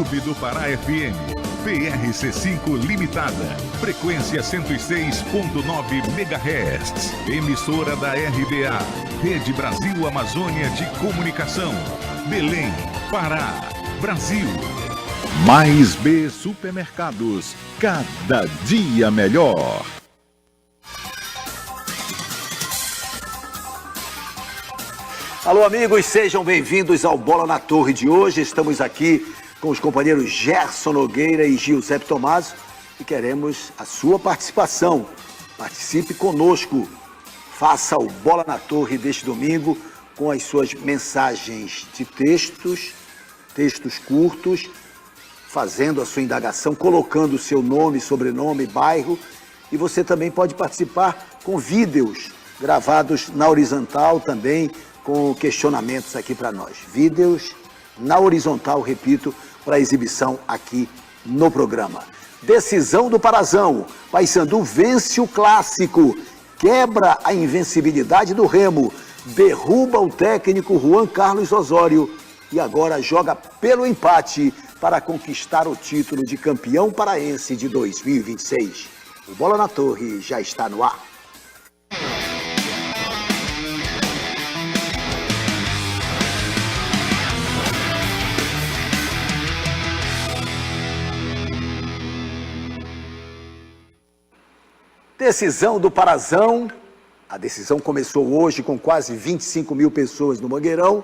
Clube do Pará FM. PRC5 Limitada. Frequência 106.9 MHz. Emissora da RBA. Rede Brasil Amazônia de Comunicação. Belém, Pará, Brasil. Mais B Supermercados. Cada dia melhor. Alô, amigos, sejam bem-vindos ao Bola na Torre de hoje. Estamos aqui com os companheiros Gerson Nogueira e Giuseppe Tommaso e queremos a sua participação. Participe conosco. Faça o Bola na Torre deste domingo com as suas mensagens de textos curtos, fazendo a sua indagação, colocando o seu nome, sobrenome, bairro. E você também pode participar com vídeos gravados na horizontal também, com questionamentos aqui para nós. Vídeos na horizontal, repito, para exibição aqui no programa. Decisão do Parazão. Paysandu vence o clássico, quebra a invencibilidade do Remo, derruba o técnico Juan Carlos Osório e agora joga pelo empate para conquistar o título de campeão paraense de 2026. O Bola na Torre já está no ar. Decisão do Parazão. A decisão começou hoje com quase 25 mil pessoas no Mangueirão.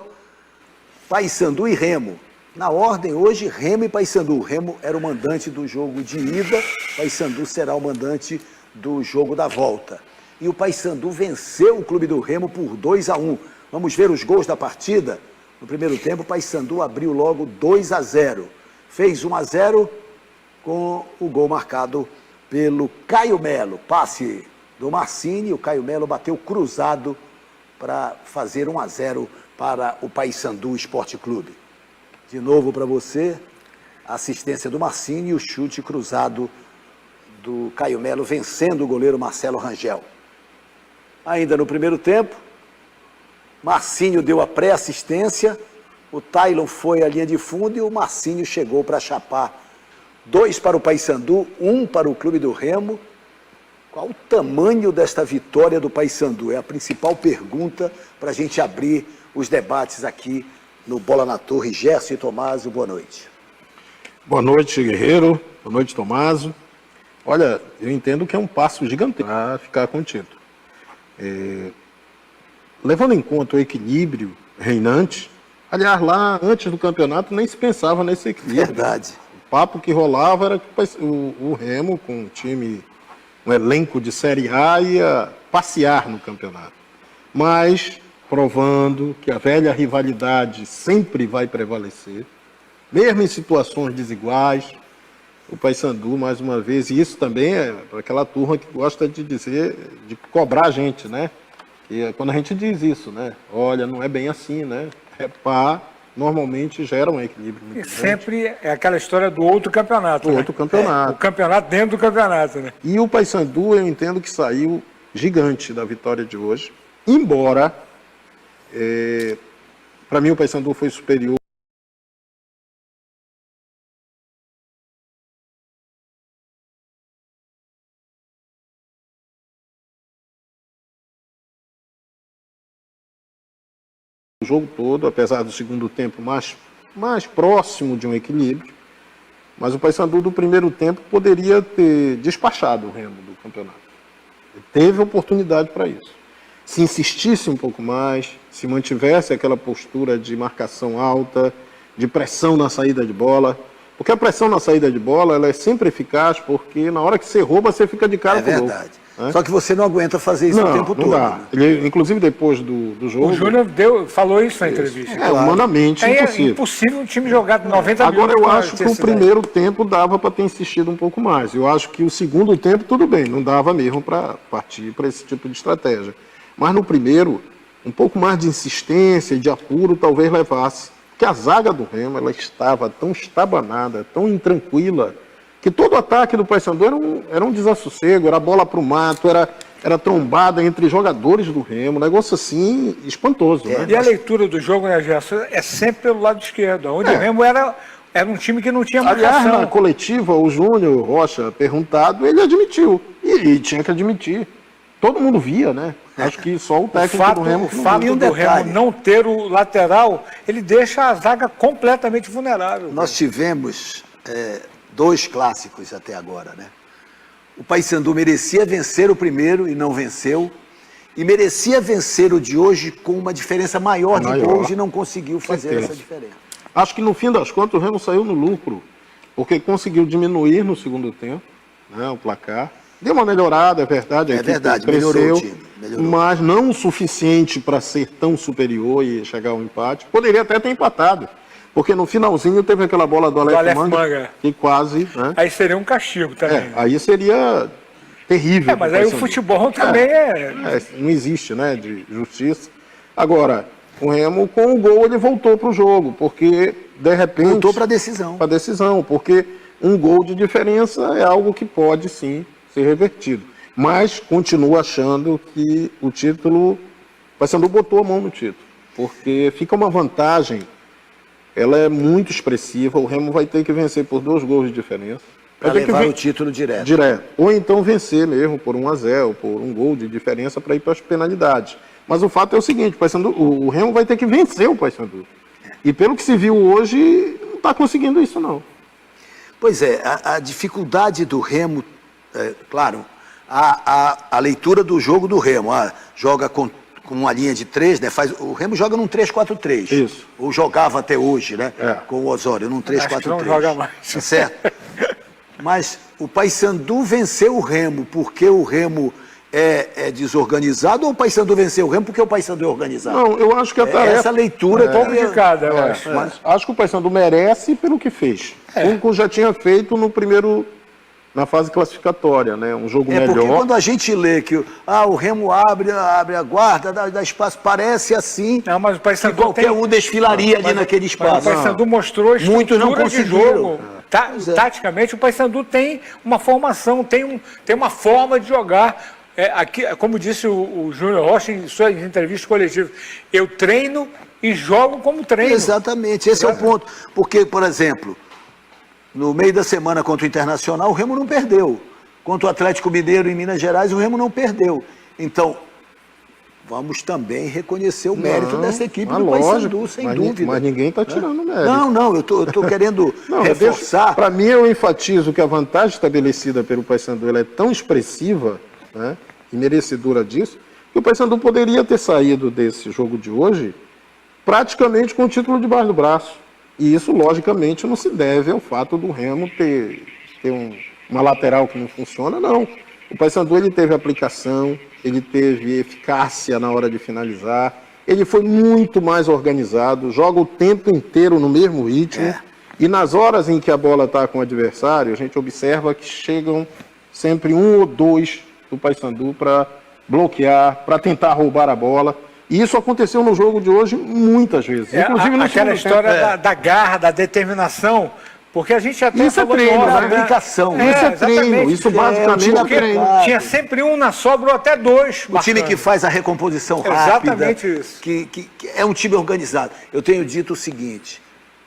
Paysandu e Remo. Na ordem hoje, Remo e Paysandu. Remo era o mandante do jogo de ida, Paysandu será o mandante do jogo da volta. E o Paysandu venceu o clube do Remo por 2-1. Vamos ver os gols da partida. No primeiro tempo, o Paysandu abriu logo 2-0. Fez 1-0 com o gol marcado pelo Caio Melo. Passe do Marcini, o Caio Melo bateu cruzado para fazer 1-0 para o Paysandu Esporte Clube. De novo para você, a assistência do Marcini e o chute cruzado do Caio Melo, vencendo o goleiro Marcelo Rangel. Ainda no primeiro tempo, Marcinho deu a pré-assistência, o Tailon foi à linha de fundo e o Marcinho chegou para chapar. 2 para o Paysandu, 1 para o clube do Remo. Qual o tamanho desta vitória do Paysandu? É a principal pergunta para a gente abrir os debates aqui no Bola na Torre. Gerson e Tommaso, boa noite. Boa noite, Guerreiro. Boa noite, Tommaso. Olha, eu entendo que é um passo gigantesco para ficar com o título. Levando em conta o equilíbrio reinante, aliás, lá antes do campeonato nem se pensava nesse equilíbrio. Verdade. O papo que rolava era que o Remo, com um time, um elenco de Série A, ia passear no campeonato. Mas provando que a velha rivalidade sempre vai prevalecer, mesmo em situações desiguais. O Paysandu, mais uma vez, e isso também é para aquela turma que gosta de dizer, de cobrar a gente, né? E é quando a gente diz isso, né? Olha, não é bem assim, né? Normalmente gera um equilíbrio muito grande. Sempre é aquela história do outro campeonato. Outro campeonato. O campeonato dentro do campeonato, né? E o Paysandu, eu entendo que saiu gigante da vitória de hoje, embora, para mim, o Paysandu foi superior. O jogo todo, apesar do segundo tempo mais próximo de um equilíbrio, mas o Paysandu do primeiro tempo poderia ter despachado o Remo do campeonato. Ele teve oportunidade para isso. Se insistisse um pouco mais, se mantivesse aquela postura de marcação alta, de pressão na saída de bola, porque a pressão na saída de bola ela é sempre eficaz, porque na hora que você rouba, você fica de cara pro gol. É verdade. Só que você não aguenta fazer isso o tempo todo. Dá. Né? Ele, inclusive, depois do jogo... O Júnior falou isso na entrevista. É humanamente impossível. É impossível um time jogar 90 minutos. Agora, eu acho que o primeiro tempo dava para ter insistido um pouco mais. Eu acho que o segundo tempo, tudo bem, não dava mesmo para partir para esse tipo de estratégia. Mas no primeiro, um pouco mais de insistência e de apuro talvez levasse. Porque a zaga do Remo, ela estava tão estabanada, tão intranquila, que todo o ataque do Paysandu era um desassossego, era bola para o mato, era trombada entre jogadores do Remo, um negócio assim espantoso. Né? E a leitura do jogo, né, Gerson, é sempre pelo lado esquerdo, onde o Remo era era um time que não tinha Aliás, marcação. na coletiva, o Júnior Rocha, perguntado, ele admitiu. E tinha que admitir. Todo mundo via, né? Acho que só o técnico do Remo... O fato E um do detalhe. Remo não ter o lateral, ele deixa a zaga completamente vulnerável. Nós tivemos 2 clássicos até agora, né? O Paysandu merecia vencer o primeiro e não venceu. E merecia vencer o de hoje com uma diferença maior de gols e não conseguiu fazer Certeza. essa diferença. Acho que no fim das contas o Remo saiu no lucro, porque conseguiu diminuir no segundo tempo, né, o placar. Deu uma melhorada, é verdade, a equipe verdade, cresceu, melhorou o time, melhorou. mas não o suficiente para ser tão superior e chegar ao empate. Poderia até ter empatado, porque no finalzinho teve aquela bola do Aleph Manga que quase... Né, Aí seria um castigo também. aí seria terrível. Mas aí o futebol também não existe, né, de justiça. Agora, o Remo, com o gol, ele voltou para o jogo, porque, de repente... Voltou para a decisão. Para a decisão, porque um gol de diferença é algo que pode, sim, ser revertido. Mas continuo achando que o título... O Paysandu botou a mão no título, porque fica uma vantagem, ela é muito expressiva, o Remo vai ter que vencer por 2 gols de diferença. Para Vai ter que levar o título direto. Ou então vencer mesmo por 1-0, por um gol de diferença para ir para as penalidades. Mas o fato é o seguinte, o Remo vai ter que vencer o Paysandu. E pelo que se viu hoje, não está conseguindo isso não. Pois é, a dificuldade do Remo, claro, a leitura do jogo do Remo, joga com uma linha de 3, né? O Remo joga num 3-4-3. Isso. Ou jogava até hoje, né? É. Com o Osório, num 3-4-3. Acho que não joga mais. Certo? Mas o Paysandu venceu o Remo porque o Remo é desorganizado ou o Paysandu venceu o Remo porque o Paysandu é organizado? Não, eu acho que a tarefa... Essa leitura É complicada, eu acho. Mas acho que o Paysandu merece pelo que fez. Como já tinha feito na fase classificatória, né? Um jogo melhor. Porque quando a gente lê que o Remo abre a guarda, dá espaço, parece assim Não, mas o Paysandu que qualquer um desfilaria ali naquele Mas espaço. o Paysandu mostrou a Muitos não estrutura de conseguiram. jogo. Taticamente, o Paysandu tem uma formação, tem uma forma de jogar. Aqui, como disse o Júnior Rocha em suas entrevistas coletivas, eu treino e jogo como treino. Exatamente, esse é o ponto. Porque, por exemplo, no meio da semana contra o Internacional, o Remo não perdeu. Contra o Atlético Mineiro em Minas Gerais, o Remo não perdeu. Então, vamos também reconhecer o mérito dessa equipe do Paysandu, sem dúvida. Mas ninguém está tirando mérito. Não, eu tô querendo reforçar. Para mim, eu enfatizo que a vantagem estabelecida pelo Paysandu ela é tão expressiva, né, e merecedora disso, que o Paysandu poderia ter saído desse jogo de hoje praticamente com o título debaixo do braço. E isso, logicamente, não se deve ao fato do Remo ter uma lateral que não funciona, não. O Paysandu ele teve aplicação, ele teve eficácia na hora de finalizar, ele foi muito mais organizado, joga o tempo inteiro no mesmo ritmo, e nas horas em que a bola está com o adversário, a gente observa que chegam sempre 1 ou 2 do Paysandu para bloquear, para tentar roubar a bola. E isso aconteceu no jogo de hoje muitas vezes. Inclusive Aquela história da garra, da determinação, porque a gente até isso é falou treino, de né? aplicação. Isso é treino, exatamente. isso basicamente é Porque treino. Tinha sempre um na sobra ou até 2. O time que faz a recomposição rápida. Exatamente isso. Que é um time organizado. Eu tenho dito o seguinte,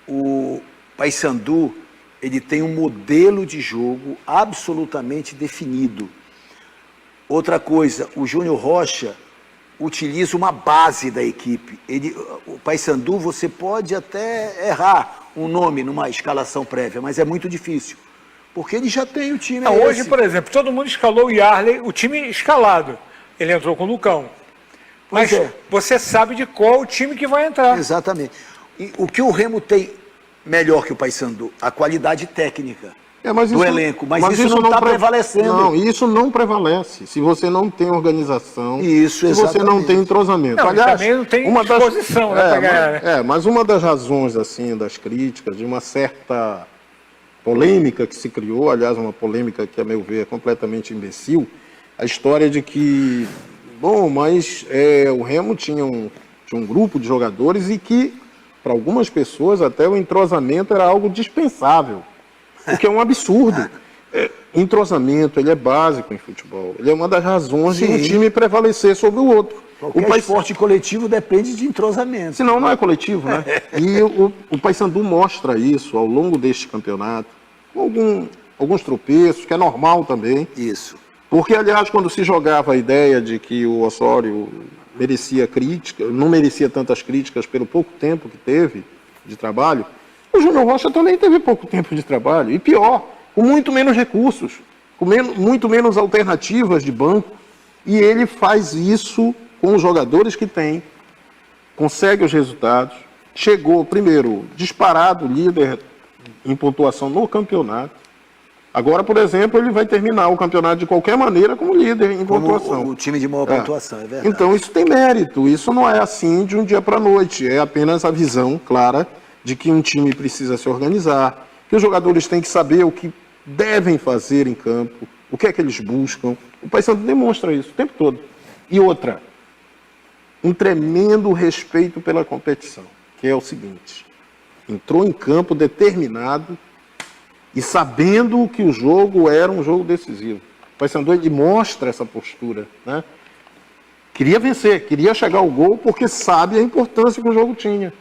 o Paysandu, ele tem um modelo de jogo absolutamente definido. Outra coisa, o Júnior Rocha utiliza uma base da equipe. O Paysandu, você pode até errar um nome numa escalação prévia, mas é muito difícil. Porque ele já tem o time. Hoje, por exemplo, todo mundo escalou o Yarley, o time escalado. Ele entrou com o Lucão. Mas você sabe de qual o time que vai entrar. Exatamente. E o que o Remo tem melhor que o Paysandu? A qualidade técnica do elenco. Mas isso não está prevalecendo. Não, isso não prevalece. Se você não tem organização, isso, se você não tem entrosamento. Não, aliás, também não tem disposição, né, para ganhar. Mas uma das razões, assim, das críticas, de uma certa polêmica que se criou, aliás, uma polêmica que, a meu ver, é completamente imbecil, a história de que, mas o Remo tinha um grupo de jogadores e que, para algumas pessoas, até o entrosamento era algo dispensável. O que é um absurdo. Entrosamento, ele é básico em futebol. Ele é uma das razões de um time prevalecer sobre o outro. Qualquer esporte coletivo depende de entrosamento. Senão não é coletivo, né? E o Paysandu mostra isso ao longo deste campeonato, com alguns tropeços, que é normal também. Isso. Porque, aliás, quando se jogava a ideia de que o Osório merecia crítica, não merecia tantas críticas pelo pouco tempo que teve de trabalho, o Júnior Rocha também teve pouco tempo de trabalho. E pior, com muito menos recursos, com muito menos alternativas de banco. E ele faz isso com os jogadores que tem, consegue os resultados, chegou, primeiro, disparado líder em pontuação no campeonato. Agora, por exemplo, ele vai terminar o campeonato de qualquer maneira como líder em pontuação. O time de maior pontuação, é verdade. Então, isso tem mérito. Isso não é assim de um dia para a noite. É apenas a visão clara de que um time precisa se organizar, que os jogadores têm que saber o que devem fazer em campo, o que é que eles buscam. O Paysandu demonstra isso o tempo todo. E outra, um tremendo respeito pela competição, que é o seguinte: entrou em campo determinado e sabendo que o jogo era um jogo decisivo. O Paysandu mostra essa postura, né? Queria vencer, queria chegar ao gol porque sabe a importância que o jogo tinha.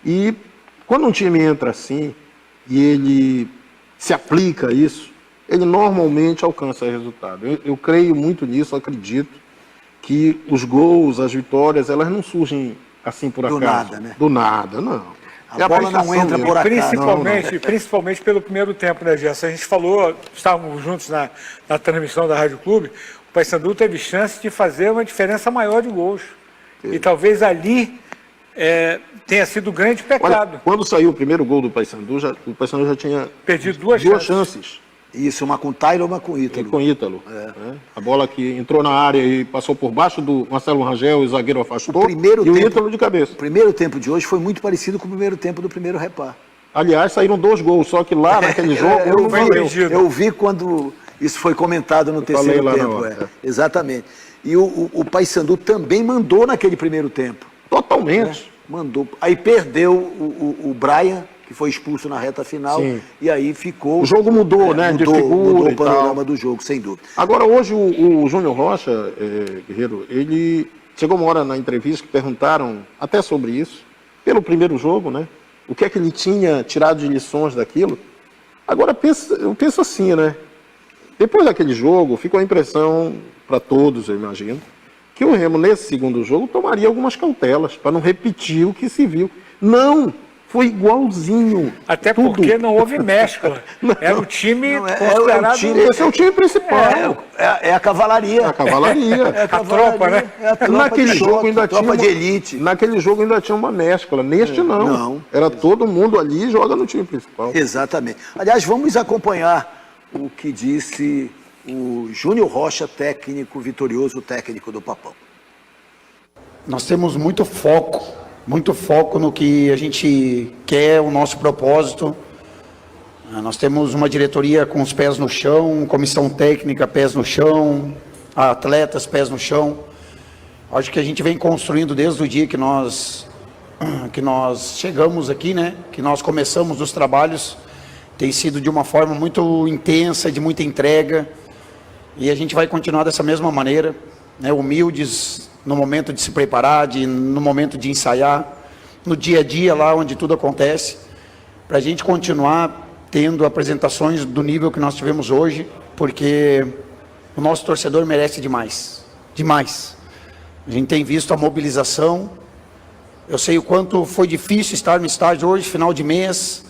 E quando um time entra assim e ele se aplica a isso, ele normalmente alcança resultado. Eu creio muito nisso, acredito que os gols, as vitórias, elas não surgem assim por acaso. Do nada, né? Do nada, não. A bola não entra por acaso. Principalmente pelo primeiro tempo, né, Gerson? A gente falou, estávamos juntos na transmissão da Rádio Clube, o Paysandu teve chance de fazer uma diferença maior de gols. E talvez ali tenha sido um grande pecado. Olha, quando saiu o primeiro gol do Paysandu, o Paysandu já tinha perdido duas chances. chances. Isso, uma com o Tairo e uma com o Ítalo. E com o Ítalo. Né? A bola que entrou na área e passou por baixo do Marcelo Rangel, o zagueiro afastou, e o Ítalo de cabeça. O primeiro tempo de hoje foi muito parecido com o primeiro tempo do primeiro repar. Aliás, saíram 2 gols, só que lá naquele jogo eu vi quando isso foi comentado no terceiro tempo. Exatamente. E o Paysandu também mandou naquele primeiro tempo. Totalmente. Mandou. Aí perdeu o Brian, que foi expulso na reta final. Sim. E aí ficou... O jogo mudou, né? Mudou o panorama do jogo, sem dúvida. Agora, hoje, o Júnior Rocha, Guerreiro, ele... Chegou uma hora na entrevista que perguntaram até sobre isso, pelo primeiro jogo, né? O que é que ele tinha tirado de lições daquilo. Agora, eu penso assim, né? Depois daquele jogo, ficou a impressão, para todos, eu imagino, que o Remo, nesse segundo jogo, tomaria algumas cautelas para não repetir o que se viu. Não! Foi igualzinho. Até tudo. Porque não houve mescla. Era o time considerado... Esse é o time principal. É a cavalaria. A cavalaria. É a tropa, né? É a tropa naquele jogo ainda tropa de elite. Naquele jogo ainda tinha uma mescla. Neste não. Era todo mundo ali e joga no time principal. Exatamente. Aliás, vamos acompanhar o que disse o Júnior Rocha, técnico vitorioso, técnico do Papão. Nós temos muito foco no que a gente quer, o nosso propósito. Nós temos uma diretoria com os pés no chão, comissão técnica, pés no chão, atletas, pés no chão. Acho que a gente vem construindo desde o dia que nós chegamos aqui, né? Que nós começamos os trabalhos, tem sido de uma forma muito intensa, de muita entrega, e a gente vai continuar dessa mesma maneira, né? Humildes no momento de se preparar, no momento de ensaiar, no dia a dia lá onde tudo acontece, para a gente continuar tendo apresentações do nível que nós tivemos hoje, porque o nosso torcedor merece demais, demais. A gente tem visto a mobilização, eu sei o quanto foi difícil estar no estádio hoje, final de mês,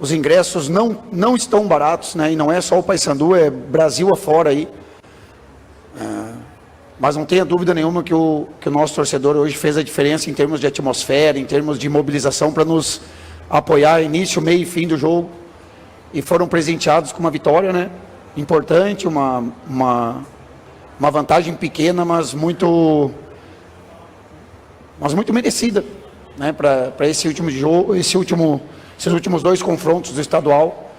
os ingressos não estão baratos, né? E não é só o Paysandu, é Brasil afora aí. Mas não tenha dúvida nenhuma que o nosso torcedor hoje fez a diferença em termos de atmosfera, em termos de mobilização para nos apoiar início, meio e fim do jogo. E foram presenteados com uma vitória, né? Importante, uma vantagem pequena, mas muito merecida, né? Para esse último jogo, esses últimos 2 confrontos do estadual.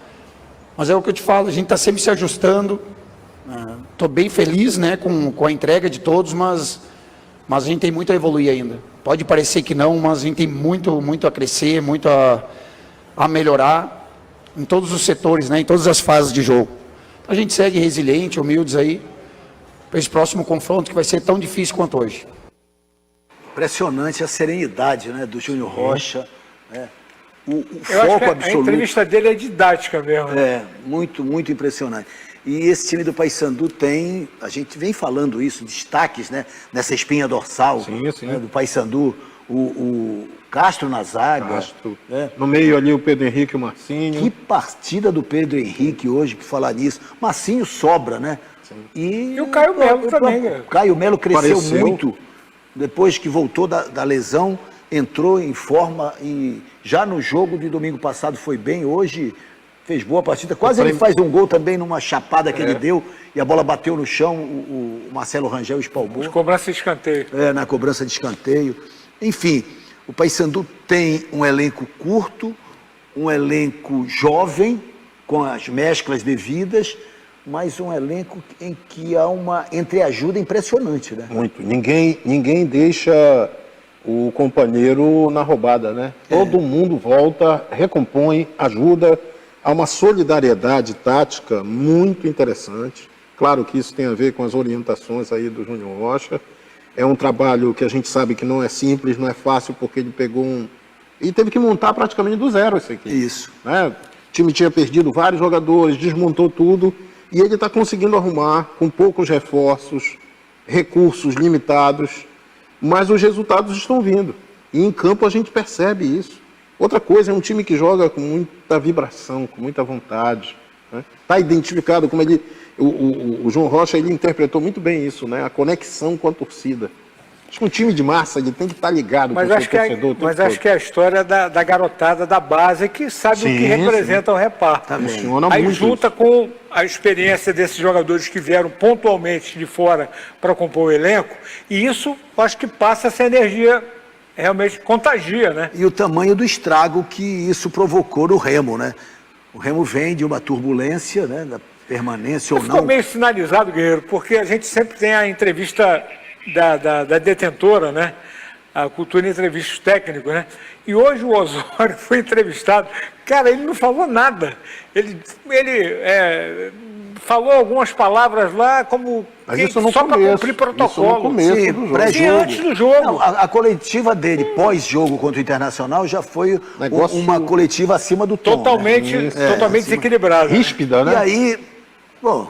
Mas é o que eu te falo, a gente está sempre se ajustando. Estou bem feliz, né, com a entrega de todos, mas a gente tem muito a evoluir ainda. Pode parecer que não, mas a gente tem muito a crescer, muito a melhorar em todos os setores, né, em todas as fases de jogo. A gente segue resiliente, humildes aí, para esse próximo confronto que vai ser tão difícil quanto hoje. Impressionante a serenidade, né, do Júnior Rocha, né? O Eu acho foco que a absoluto. entrevista dele é didática mesmo. É, muito, muito impressionante. E esse time do Paysandu tem, a gente vem falando isso, destaques, né, nessa espinha dorsal, Sim, sim. né, do Paysandu, o Castro na zaga. Castro. Né? No meio ali o Pedro Henrique e o Marcinho. Que partida do Pedro Henrique hoje, por falar nisso. Marcinho sobra, né? E o Caio Melo também, né? O Caio Melo cresceu Apareceu. muito depois que voltou da lesão, entrou em forma e já no jogo de domingo passado foi bem, hoje fez boa partida. Quase ele faz um gol também numa chapada que ele deu e a bola bateu no chão, o Marcelo Rangel espalmou. Cobrança de escanteio. Na cobrança de escanteio. Enfim, o Paysandu tem um elenco curto, um elenco jovem, com as mesclas devidas, mas um elenco em que há uma entreajuda impressionante, né? Muito. Ninguém deixa o companheiro na roubada, né? Todo mundo volta, recompõe, ajuda. Há uma solidariedade tática muito interessante. Claro que isso tem a ver com as orientações aí do Júnior Rocha. É um trabalho que a gente sabe que não é simples, não é fácil, porque ele pegou e teve que montar praticamente do zero isso aqui. Isso. Né? O time tinha perdido vários jogadores, desmontou tudo, e ele está conseguindo arrumar com poucos reforços, recursos limitados, mas os resultados estão vindo. E em campo a gente percebe isso. Outra coisa, é um time que joga com muita vibração, com muita vontade. Está identificado como ele... O João Rocha, ele interpretou muito bem isso, né? A conexão com a torcida. Acho que um time de massa, ele tem que estar ligado com o seu torcedor. Mas acho que é a história da garotada da base que sabe o que representa o reparto. Funciona Aí muito junta isso. com a experiência desses jogadores que vieram pontualmente de fora para compor o elenco, e isso acho que passa essa energia, realmente contagia, né? E o tamanho do estrago que isso provocou no Remo, né? O Remo vem de uma turbulência, né? Da permanência ou Ficou não. meio sinalizado, Guerreiro, porque a gente sempre tem a entrevista da detentora, né? A cultura de entrevistas técnicos, né? E hoje o Osório foi entrevistado. Cara, ele não falou nada. Ele falou algumas palavras lá como só para cumprir protocolo. Isso no começo Sim, do jogo. pré-jogo. E antes do jogo. Não, a coletiva dele pós-jogo contra o Internacional já foi uma coletiva acima do tom. Totalmente, Né? totalmente desequilibrada. Ríspida, né? E aí, bom,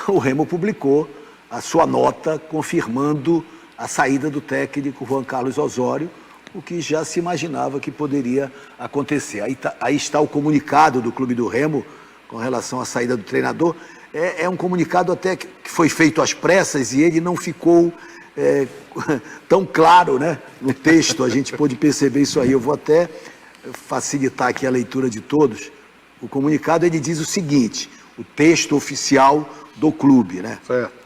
o Remo publicou a sua nota confirmando a saída do técnico Juan Carlos Osório, o que já se imaginava que poderia acontecer. Aí está o comunicado do Clube do Remo com relação à saída do treinador. É um comunicado até que foi feito às pressas e ele não ficou tão claro, né? No texto, a gente pôde perceber isso aí. Eu vou até facilitar aqui a leitura de todos. O comunicado, ele diz o seguinte, o texto oficial do clube, né? Certo.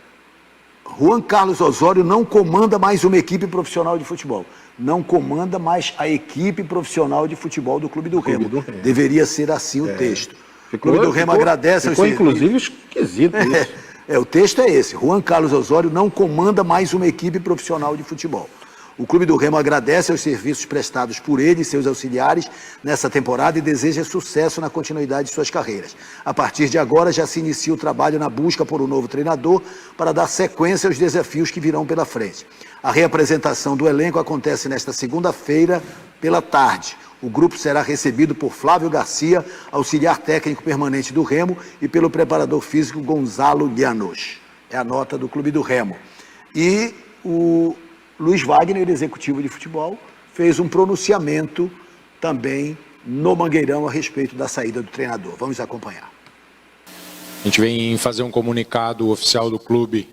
Juan Carlos Osório não comanda mais uma equipe profissional de futebol. Não comanda mais a equipe profissional de futebol do Clube do Remo. Deveria ser assim o texto. O Clube do Remo agradece... Ficou inclusive esquisito isso. O texto é esse. Juan Carlos Osório não comanda mais uma equipe profissional de futebol. O Clube do Remo agradece aos serviços prestados por ele e seus auxiliares nessa temporada e deseja sucesso na continuidade de suas carreiras. A partir de agora já se inicia o trabalho na busca por um novo treinador para dar sequência aos desafios que virão pela frente. A reapresentação do elenco acontece nesta segunda-feira pela tarde. O grupo será recebido por Flávio Garcia, auxiliar técnico permanente do Remo, e pelo preparador físico Gonzalo Llanos. É a nota do Clube do Remo. E o Luiz Wagner, executivo de futebol, fez um pronunciamento também no Mangueirão a respeito da saída do treinador. Vamos acompanhar. A gente vem fazer um comunicado oficial do clube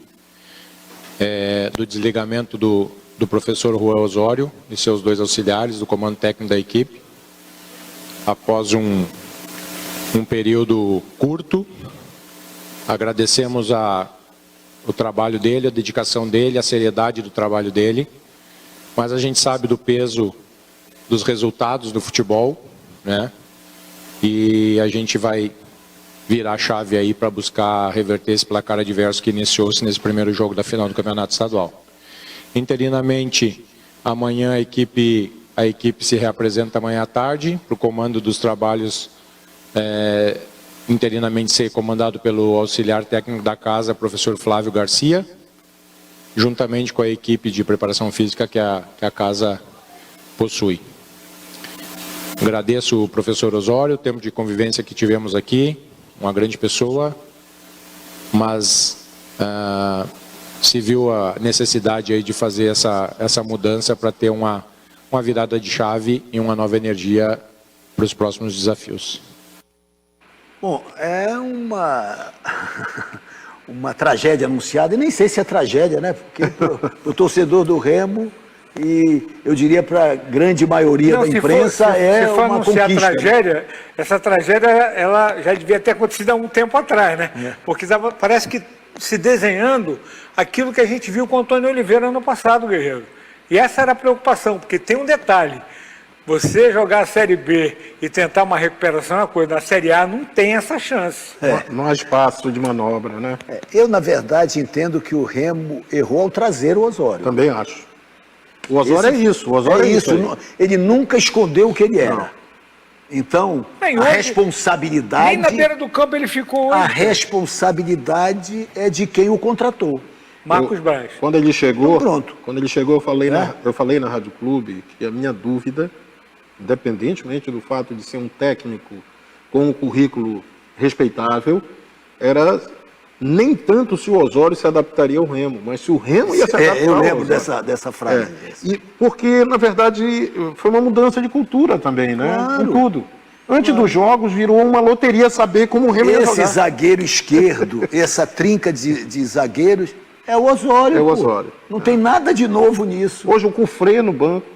do desligamento do professor Juan Osório e seus dois auxiliares do comando técnico da equipe. Após um período curto, agradecemos o trabalho dele, a dedicação dele, a seriedade do trabalho dele, mas a gente sabe do peso dos resultados do futebol, né? E a gente vai virar a chave aí para buscar reverter esse placar adverso que iniciou-se nesse primeiro jogo da final do Campeonato Estadual. Interinamente, amanhã a equipe se reapresenta amanhã à tarde para o comando dos trabalhos, interinamente ser comandado pelo auxiliar técnico da casa, professor Flávio Garcia. juntamente com a equipe de preparação física que a casa possui. Agradeço o professor Osório, o tempo de convivência que tivemos aqui, uma grande pessoa, mas se viu a necessidade aí de fazer essa mudança para ter uma virada de chave e uma nova energia para os próximos desafios. Bom, é uma tragédia anunciada, e nem sei se é tragédia, né? Porque o torcedor do Remo, e eu diria para a grande maioria da imprensa, se for uma anunciar conquista. Tragédia, essa tragédia ela já devia ter acontecido há um tempo atrás, né? Porque parece que se desenhando aquilo que a gente viu com o Antônio Oliveira ano passado, Guerreiro. E essa era a preocupação, porque tem um detalhe. Você jogar a Série B e tentar uma recuperação é uma coisa. Na Série A não tem essa chance. Não há espaço de manobra, né? Eu, na verdade, entendo que o Remo errou ao trazer o Osório. Também acho. O Osório é isso. O Osório é isso. aí. Ele nunca escondeu o que ele era. Então, Nem a hoje, responsabilidade... Nem na beira do campo ele ficou hoje. A responsabilidade é de quem o contratou. Marcos Braz. Quando ele chegou, Então, pronto. eu falei na Rádio Clube que a minha dúvida, independentemente do fato de ser um técnico com um currículo respeitável, era nem tanto se o Osório se adaptaria ao Remo, mas se o Remo ia se adaptar Eu ao lembro Osório. dessa frase. E porque, na verdade, foi uma mudança de cultura também, né? Claro. Com tudo. Antes dos jogos, virou uma loteria saber como o Remo ia Esse jogar. zagueiro esquerdo, essa trinca de zagueiros, é o Osório. É o pô. Osório. Não tem nada de novo nisso. Hoje o Cufré no banco,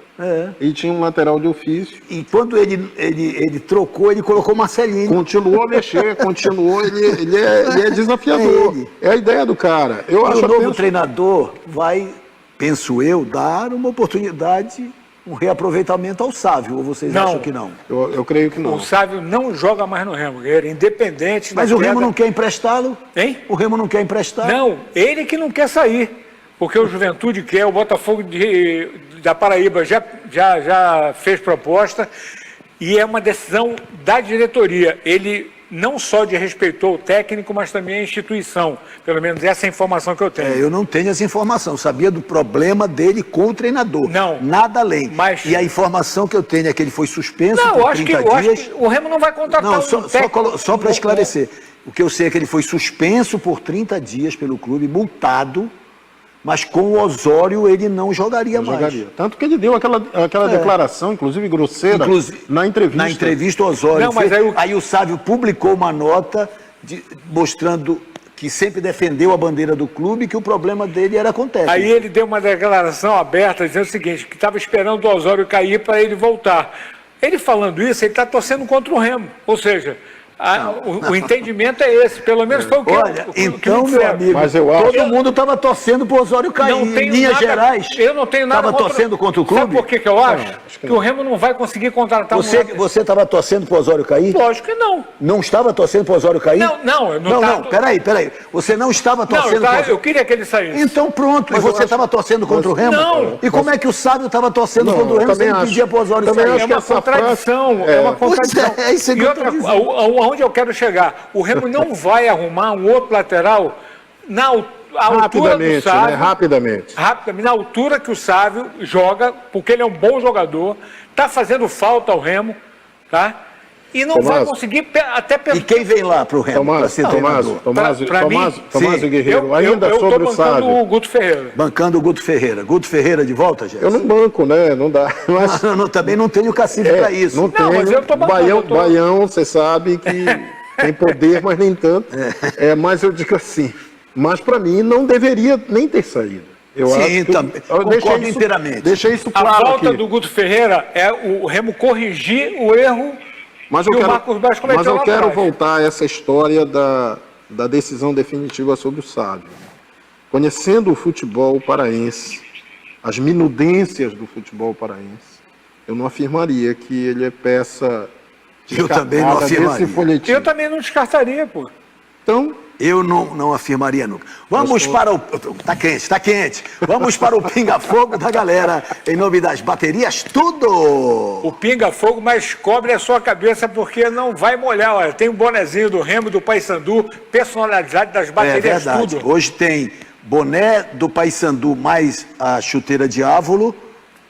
ele tinha um lateral de ofício. E quando ele trocou, ele colocou Marcelinho. Continuou a mexer, ele é desafiador. É ele. É a ideia do cara. Eu E acho o novo apenas- treinador vai, penso eu, dar uma oportunidade, um reaproveitamento ao Sávio, ou vocês Não. acham que não? Eu creio que não. O Sávio não joga mais no Remo, Guerreiro, independente Mas da o Remo queda. não quer emprestá-lo? Hein? O Remo não quer emprestar? Não, ele que não quer sair. Porque o Juventude quer, o Botafogo da Paraíba já fez proposta e é uma decisão da diretoria. Ele não só desrespeitou o técnico, mas também a instituição. Pelo menos essa é a informação que eu tenho. Eu não tenho essa informação. Eu sabia do problema dele com o treinador. Não. Nada além. Mas- E a informação que eu tenho é que ele foi suspenso Não, por eu acho 30 dias. que o Remo não vai contratar Não, um técnico. só para esclarecer. O que eu sei é que ele foi suspenso por 30 dias pelo clube, multado, mas com o Osório ele não jogaria mais. Jogaria. Tanto que ele deu aquela declaração, inclusive grosseira, na entrevista. Na entrevista, o Osório Não, mas fez. aí Aí o Sávio publicou uma nota mostrando que sempre defendeu a bandeira do clube e que o problema dele era com o técnico. Aí ele deu uma declaração aberta dizendo o seguinte, que estava esperando o Osório cair para ele voltar. Ele falando isso, ele está torcendo contra o Remo. Ou seja, o entendimento é esse. Pelo menos foi o que Olha, o que então, me meu disseram. amigo, Mas eu acho- todo mundo estava torcendo para o Osório cair. Não Em tenho linhas nada, gerais. eu não tenho nada Estava torcendo contra o clube? Sabe por que eu acho? Que o Remo não vai conseguir contratar Você estava torcendo para o Osório cair? Lógico que não. Não estava torcendo para o Osório cair? Não, eu não tava- peraí. Você não estava Não, torcendo para o Osório. eu queria que ele saísse. Então pronto, e você estava torcendo contra o Remo? Não. E como é que o Sábio estava torcendo Não, contra o Remo também sem acho. pedir para o Osório Também sair? acho É que uma essa contradição, frase- é uma Pois contradição. é isso que E eu outra tô dizendo. coisa, aonde eu quero chegar? O Remo não vai arrumar um outro lateral na altura do Rapidamente, Sávio. né? Rapidamente. Rapidamente, na altura que o Sávio joga, porque ele é um bom jogador, está fazendo falta ao Remo, tá? E não vai Tomás. conseguir até E quem vem lá para o Remo para Tomás, ser treinador? Tomás Sim. Guerreiro, ainda eu sobre tô o bancando Sávio. o Guto Ferreira. Bancando o Guto Ferreira. Guto Ferreira de volta, gente? Eu não banco, né? Não dá. Mas Também não tenho cacife para isso. não tenho. mas eu tô bancando, Baião, você sabe que tem poder, mas nem tanto. Mas eu digo assim, mas para mim não deveria nem ter saído. Eu Sim, acho que também. eu Concordo inteiramente. Deixei isso A claro volta aqui. do Guto Ferreira é o Remo corrigir o erro Mas que o Marcos Braz cometeu mas eu lá quero atrás. voltar a essa história da decisão definitiva sobre o Sávio. Conhecendo o futebol paraense, as minudências do futebol paraense, eu não afirmaria que ele é peça Eu também não descartada afirmaria. desse folhetim. Eu também não descartaria, pô. Então, Eu não afirmaria nunca. Vamos para o... Tá quente. Vamos para o pinga-fogo da galera. Em nome das baterias, tudo! O pinga-fogo, mas cobre a sua cabeça porque não vai molhar. Olha, tem um bonezinho do Remo, do Paysandu, personalidade das É baterias, verdade. tudo. Hoje tem boné do Paysandu mais a chuteira Diávolo,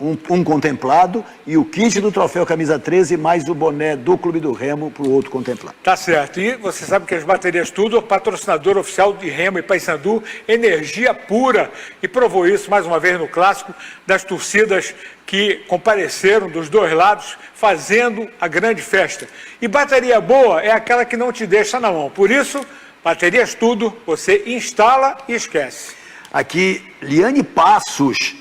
um contemplado, e o kit do troféu camisa 13 mais o boné do Clube do Remo para o outro contemplado. Tá certo. E você sabe que as baterias Tudo, patrocinador oficial de Remo e Paysandu, energia pura, e provou isso mais uma vez no clássico, das torcidas que compareceram dos dois lados, fazendo a grande festa. E bateria boa é aquela que não te deixa na mão. Por isso, baterias Tudo, você instala e esquece. Aqui, Liane Passos,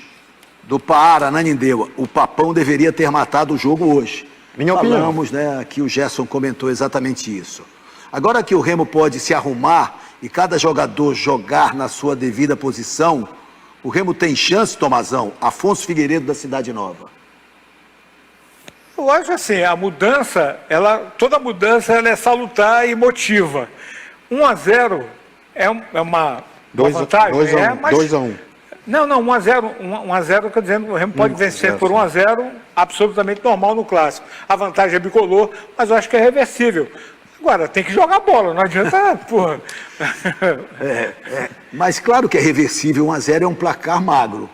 do Pará, Ananindeua. O Papão deveria ter matado o jogo hoje. Minha opinião. Falamos, né? Aqui o Gerson comentou exatamente isso. Agora que o Remo pode se arrumar e cada jogador jogar na sua devida posição, o Remo tem chance, Tomazão. Afonso Figueiredo, da Cidade Nova. Eu acho assim, a mudança, toda mudança ela é salutar e motiva. 1-0 é uma vantagem. 2-1. Não, 1-0, eu estou dizendo que o Remo pode vencer por 1-0, absolutamente normal no clássico. A vantagem é bicolor, mas eu acho que é reversível. Agora, tem que jogar bola, não adianta, porra. Mas claro que é reversível, 1-0 é um placar magro.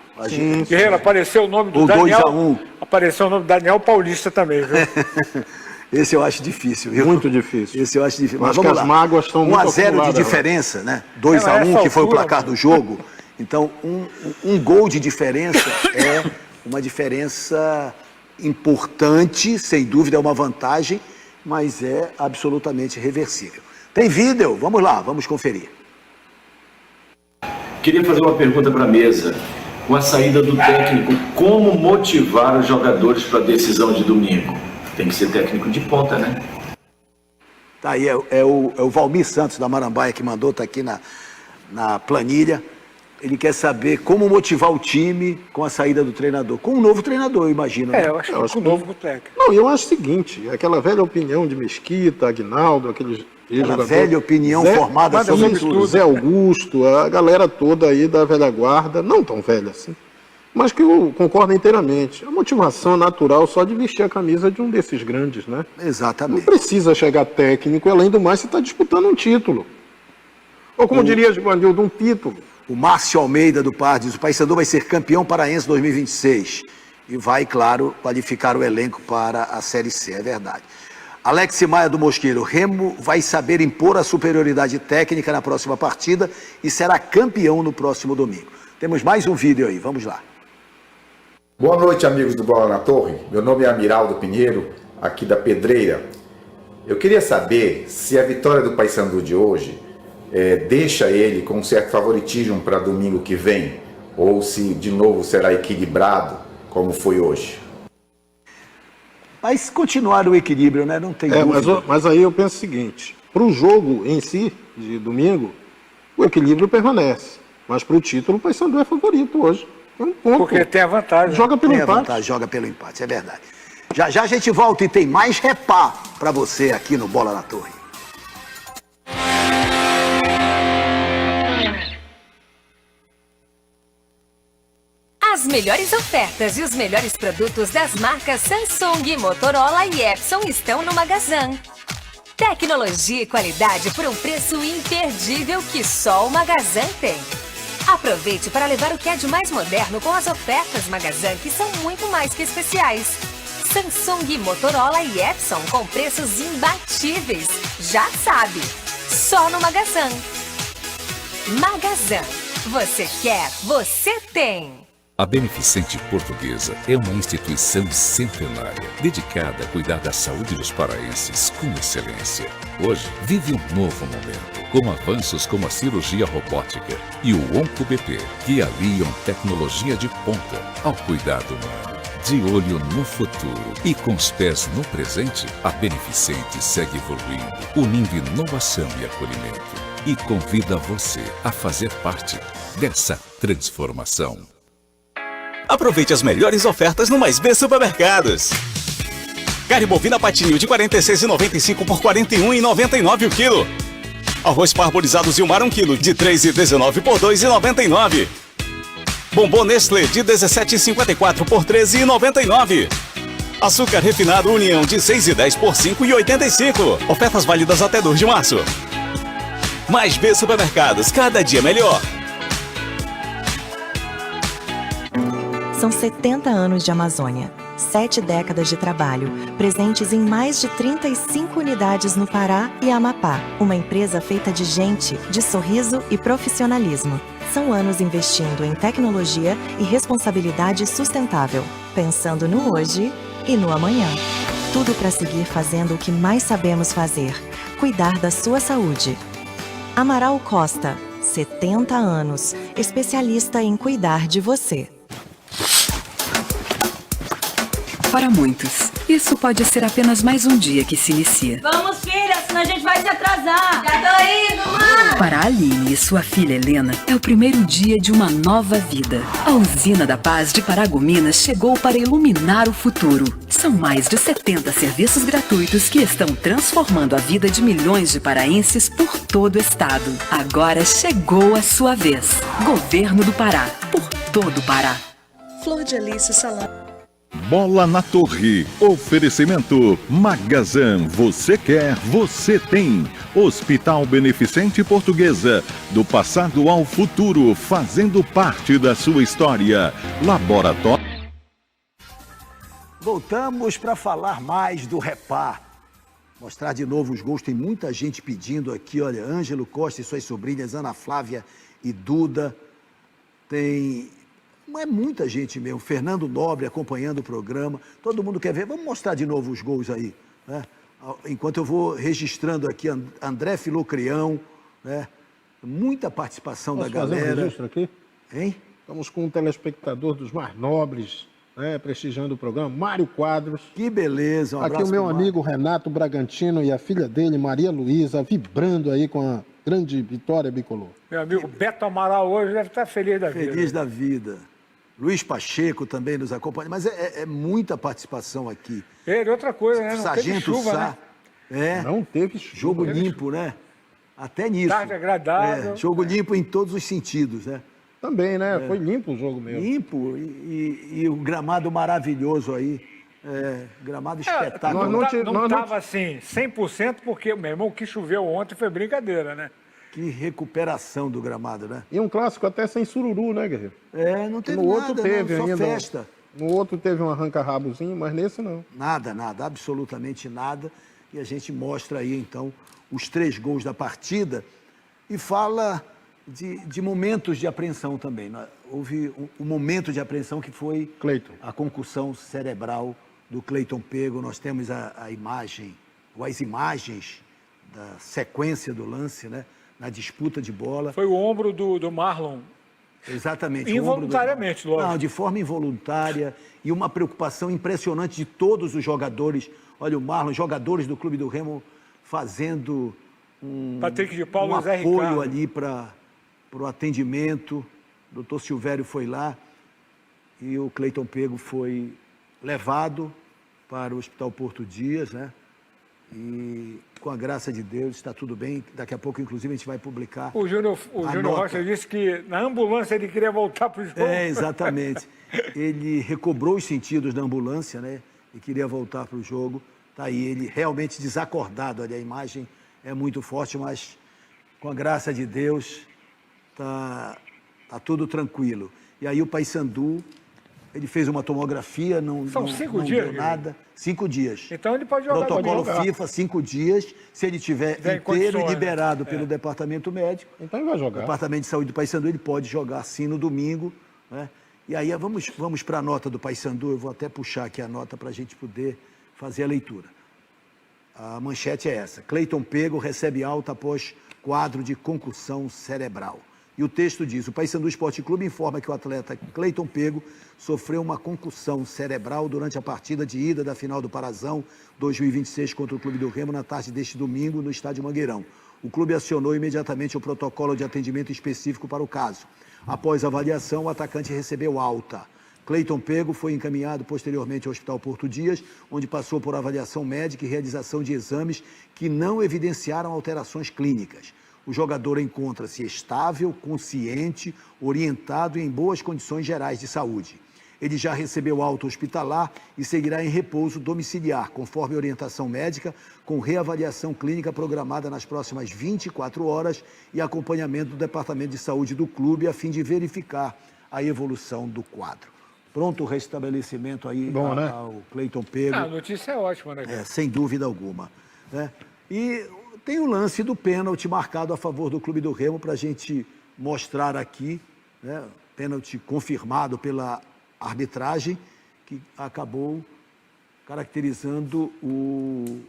Guerreiro, apareceu o nome do O Daniel. 2-1. Apareceu o nome do Daniel Paulista também, viu? Esse eu acho difícil, viu? Muito difícil. Esse eu acho difícil. Mas vamos vamos as lá. mágoas estão muito 1-0 de acumuladas, diferença, né? 2-1, que foi o placar do jogo. Então, um gol de diferença é uma diferença importante, sem dúvida é uma vantagem, mas é absolutamente reversível. Tem vídeo? Vamos lá, vamos conferir. Queria fazer uma pergunta para a mesa. Com a saída do técnico, como motivar os jogadores para a decisão de domingo? Tem que ser técnico de ponta, né? Tá aí, é o Valmir Santos da Marambaia que mandou, tá aqui na planilha. Ele quer saber como motivar o time com a saída do treinador. Com um novo treinador, eu imagino. Né? Eu acho que com o novo técnico. Não, eu acho o seguinte, aquela velha opinião de Mesquita, Aguinaldo, aqueles Aquela velha opinião formada sobre tudo. Zé Augusto, a galera toda aí da velha guarda, não tão velha assim, mas que eu concordo inteiramente. A motivação natural só de vestir a camisa de um desses grandes, né? Exatamente. Não precisa chegar técnico, além do mais, você está disputando um título. Ou como diria Givanildo, um título. O Márcio Almeida do Par diz: o Paysandu vai ser campeão paraense 2026 e vai, claro, qualificar o elenco para a Série C, é verdade. Alex Maia do Mosqueiro: o Remo vai saber impor a superioridade técnica na próxima partida e será campeão no próximo domingo. Temos mais um vídeo aí, vamos lá. Boa noite, amigos do Bola na Torre. Meu nome é Amiraldo Pinheiro, aqui da Pedreira. Eu queria saber se a vitória do Paysandu de hoje deixa ele com um certo favoritismo para domingo que vem, ou se de novo será equilibrado, como foi hoje. Mas continuar o equilíbrio, né? Não tem dúvida. Mas aí eu penso o seguinte, para o jogo em si, de domingo, o equilíbrio permanece. Mas para o título, o Paysandu é favorito hoje. É um ponto. Porque tem a vantagem. Joga pelo empate. Vantagem, joga pelo empate, é verdade. Já já a gente volta e tem mais repá para você aqui no Bola na Torre. As melhores ofertas e os melhores produtos das marcas Samsung, Motorola e Epson estão no Magazan. Tecnologia e qualidade por um preço imperdível que só o Magazan tem. Aproveite para levar o que é de mais moderno com as ofertas Magazan, que são muito mais que especiais. Samsung, Motorola e Epson com preços imbatíveis. Já sabe, só no Magazan. Magazan. Você quer, você tem. A Beneficente Portuguesa é uma instituição centenária, dedicada a cuidar da saúde dos paraenses com excelência. Hoje, vive um novo momento, com avanços como a cirurgia robótica e o OncoBP, que aliam tecnologia de ponta ao cuidado humano. De olho no futuro e com os pés no presente, a Beneficente segue evoluindo, unindo inovação e acolhimento. E convida você a fazer parte dessa transformação. Aproveite as melhores ofertas no Mais B Supermercados. Carne bovina patinho de R$ 46,95 por R$ 41,99 o quilo. Arroz parbolizado Zilmar 1 quilo de R$ 3,19 por R$ 2,99. Bombom Nestlé de R$ 17,54 por R$ 13,99. Açúcar refinado União de R$ 6,10 por R$ 5,85. Ofertas válidas até 2 de março. Mais B Supermercados, cada dia melhor. São 70 anos de Amazônia, 7 décadas de trabalho, presentes em mais de 35 unidades no Pará e Amapá. Uma empresa feita de gente, de sorriso e profissionalismo. São anos investindo em tecnologia e responsabilidade sustentável, pensando no hoje e no amanhã. Tudo para seguir fazendo o que mais sabemos fazer, cuidar da sua saúde. Amaral Costa, 70 anos, especialista em cuidar de você. Para muitos, isso pode ser apenas mais um dia que se inicia. Vamos, filha, senão a gente vai se atrasar. Já tô indo, mãe! Para a Aline e sua filha Helena, é o primeiro dia de uma nova vida. A Usina da Paz de Paragominas chegou para iluminar o futuro. São mais de 70 serviços gratuitos que estão transformando a vida de milhões de paraenses por todo o estado. Agora chegou a sua vez. Governo do Pará, por todo o Pará. Flor de Alice Salão. Bola na Torre. Oferecimento Magazan. Você quer, você tem. Hospital Beneficente Portuguesa. Do passado ao futuro, fazendo parte da sua história. Laboratório. Voltamos para falar mais do Repar. Mostrar de novo os gols. Tem muita gente pedindo aqui. Olha, Ângelo Costa e suas sobrinhas, Ana Flávia e Duda. Tem... Não é muita gente mesmo. Fernando Nobre acompanhando o programa. Todo mundo quer ver. Vamos mostrar de novo os gols aí, né? Enquanto eu vou registrando aqui, André Filocrião, né? Muita participação da galera. Fazer um registro aqui? Hein? Estamos com um telespectador dos mais nobres, né, prestigiando o programa, Mário Quadros. Que beleza, um aqui abraço o meu pro amigo Renato Bragantino e a filha dele, Maria Luísa, vibrando aí com a grande vitória bicolor. Meu amigo Beto Amaral hoje deve estar feliz da vida. Feliz da vida. Luiz Pacheco também nos acompanha, mas é muita participação aqui. Outra coisa, né? Não Sargento teve chuva, Sá. né? Não teve chuva. Jogo limpo, né? Até nisso. Tarde agradável. Jogo limpo em todos os sentidos, né? Também, né? Foi limpo o jogo mesmo. Limpo e o gramado maravilhoso aí. Gramado espetacular. Não estava assim 100% porque, meu irmão, o que choveu ontem foi brincadeira, né? Que recuperação do gramado, né? E um clássico até sem sururu, né, Guerreiro? Não teve no nada, outro teve só ainda. Festa. No outro teve um arranca-rabozinho, mas nesse não. Nada, absolutamente nada. E a gente mostra aí, então, os 3 gols da partida e fala de momentos de apreensão também. Houve um momento de apreensão que foi Cleiton. A concussão cerebral do Cleiton Pego. Nós temos a imagem, ou as imagens da sequência do lance, né? Na disputa de bola. Foi o ombro do Marlon. Exatamente. Involuntariamente, lógico. Não, de forma involuntária e uma preocupação impressionante de todos os jogadores. Olha o Marlon, jogadores do Clube do Remo fazendo Patrick de Paulo, Zé apoio Ricardo. ali para o atendimento. O doutor Silvério foi lá e o Cleiton Pego foi levado para o Hospital Porto Dias, né? E com a graça de Deus está tudo bem. Daqui a pouco, inclusive, a gente vai publicar. O Júnior Rocha disse que na ambulância ele queria voltar para o jogo. Exatamente. Ele recobrou os sentidos da ambulância, né? E queria voltar para o jogo. Está aí, ele realmente desacordado. Olha, a imagem é muito forte, mas com a graça de Deus tá tudo tranquilo. E aí o Paysandu, ele fez uma tomografia, não 5 dias, deu nada. 5 dias. Então ele pode jogar. Protocolo FIFA, 5 dias. Se ele tiver inteiro e liberado pelo departamento médico, então ele vai jogar. O departamento de saúde do Paysandu, ele pode jogar sim no domingo, né? E aí vamos para a nota do Paysandu. Eu vou até puxar aqui a nota para a gente poder fazer a leitura. A manchete é essa: Cleiton Pego recebe alta após quadro de concussão cerebral. E o texto diz: o Paysandu Esporte Clube informa que o atleta Cleiton Pego sofreu uma concussão cerebral durante a partida de ida da final do Parazão 2026 contra o Clube do Remo na tarde deste domingo no estádio Mangueirão. O clube acionou imediatamente o protocolo de atendimento específico para o caso. Após a avaliação, o atacante recebeu alta. Cleiton Pego foi encaminhado posteriormente ao Hospital Porto Dias, onde passou por avaliação médica e realização de exames que não evidenciaram alterações clínicas. O jogador encontra-se estável, consciente, orientado e em boas condições gerais de saúde. Ele já recebeu alta hospitalar e seguirá em repouso domiciliar, conforme orientação médica, com reavaliação clínica programada nas próximas 24 horas e acompanhamento do Departamento de Saúde do clube, a fim de verificar a evolução do quadro. pronto restabelecimento aí ao Cleiton Pego. A notícia é ótima, né? Sem dúvida alguma. Né? E tem o lance do pênalti marcado a favor do Clube do Remo para a gente mostrar aqui, né? Pênalti confirmado pela arbitragem, que acabou caracterizando o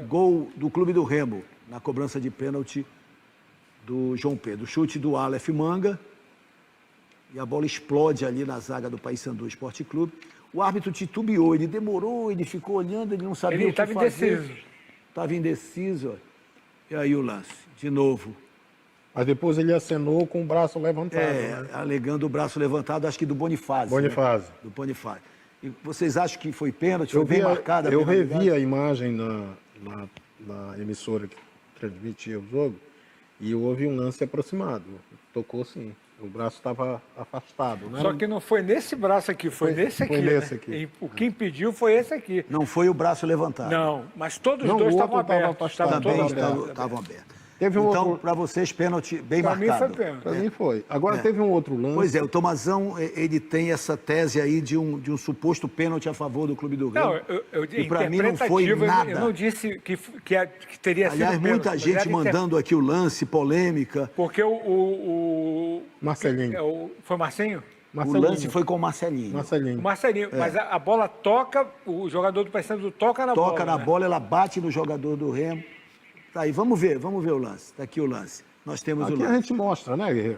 gol do Clube do Remo na cobrança de pênalti do João Pedro. Chute do Aleph Manga e a bola explode ali na zaga do Paysandu Esporte Clube. O árbitro titubeou, ele demorou, ele ficou olhando, ele não sabia o que fazer. Ele estava indeciso. Estava indeciso. E aí o lance, de novo. Mas depois ele acenou com o braço levantado. Né? Alegando o braço levantado, acho que do Bonifácio. Bonifácio. Né? Do Bonifácio. E vocês acham que foi pênalti? Foi bem marcada a Eu revi a imagem na emissora que transmitia o jogo e houve um lance aproximado. Tocou sim. O braço estava afastado. Né? Só que não foi nesse braço aqui, foi nesse aqui. Foi nesse aqui. E o que impediu foi esse aqui. Não foi o braço levantado. Não, mas todos os dois estavam abertos. Também estavam abertos. Então, para vocês, pênalti bem marcado. Para mim foi pênalti. Para mim foi. Agora teve um outro lance. Pois é, o Tomazão, ele tem essa tese aí de um suposto pênalti a favor do Clube do Remo. Não, e para mim não foi nada. Eu não disse que teria sido pênalti. Aliás, muita gente mandando aqui o lance, polêmica. Porque o Marcelinho. Foi Marcinho? O lance foi com o Marcelinho. O Marcelinho, mas a bola toca, o jogador do Paysandu toca na bola. Toca na bola, ela bate no jogador do Remo. Tá aí, vamos ver o lance. Tá aqui o lance. Nós temos aqui o lance. A gente mostra, né, Guerreiro?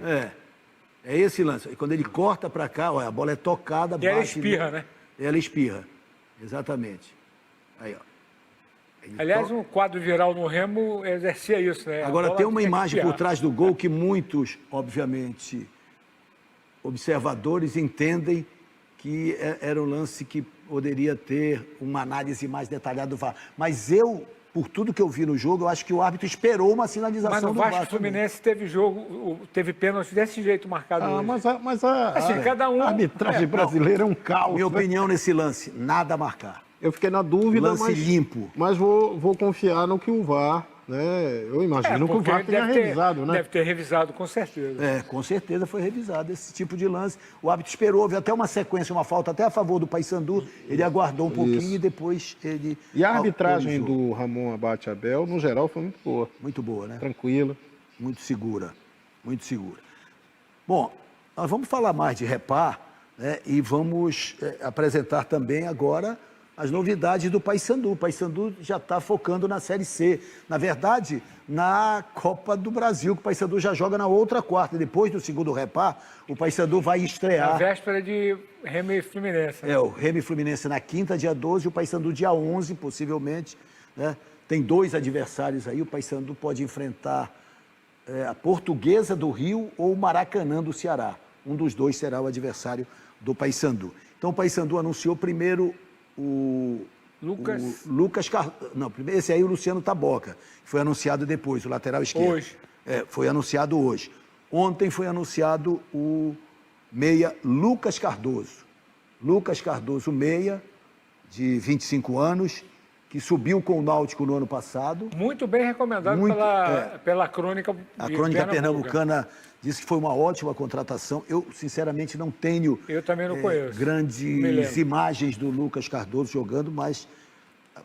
É esse lance. E quando ele corta para cá, olha, a bola é tocada, bate. E ela espirra, né? Ela espirra. Exatamente. Aí, ó. Aliás, um quadro viral no Remo exercia isso, né? Agora, tem uma imagem por trás do gol que muitos, obviamente, observadores entendem que era um lance que poderia ter uma análise mais detalhada do VAR. Mas por tudo que eu vi no jogo, eu acho que o árbitro esperou uma sinalização do VAR. Mas no Vasco Fluminense teve pênalti desse jeito marcado hoje. Mas cada um... a arbitragem brasileira é um caos. Minha opinião nesse lance, nada a marcar. Eu fiquei na dúvida, lance limpo. Mas vou confiar no que o VAR, né? Eu imagino que o VAR tenha revisado, né? Deve ter revisado, com certeza. Com certeza foi revisado esse tipo de lance. O árbitro esperou, houve até uma sequência, uma falta até a favor do Paysandu. Ele aguardou um pouquinho e depois ele... E a arbitragem do Ramon Abate Abel, no geral, foi muito boa. Muito boa, né? Tranquila. Muito segura. Muito segura. Bom, nós vamos falar mais de Repar, né? E vamos apresentar também agora as novidades do Paysandu. O Paysandu já está focando na Série C. Na verdade, na Copa do Brasil, que o Paysandu já joga na outra quarta. Depois do segundo Repar, o Paysandu vai estrear... Na véspera de Remo e Fluminense. Né? O Remo e Fluminense na quinta, dia 12, e o Paysandu dia 11, possivelmente. Né? Tem 2 adversários aí. O Paysandu pode enfrentar a Portuguesa do Rio ou o Maracanã do Ceará. Um dos 2 será o adversário do Paysandu. Então, o Paysandu anunciou primeiro Lucas não, primeiro esse aí o Luciano Taboca, que foi anunciado depois, o lateral esquerdo. Hoje. Foi anunciado hoje. Ontem foi anunciado o meia Lucas Cardoso. Lucas Cardoso, meia, de 25 anos, que subiu com o Náutico no ano passado. Muito bem recomendado pela crônica. A crônica pernambucana disse que foi uma ótima contratação. Eu, sinceramente, não tenho também não conheço. Grandes imagens do Lucas Cardoso jogando, mas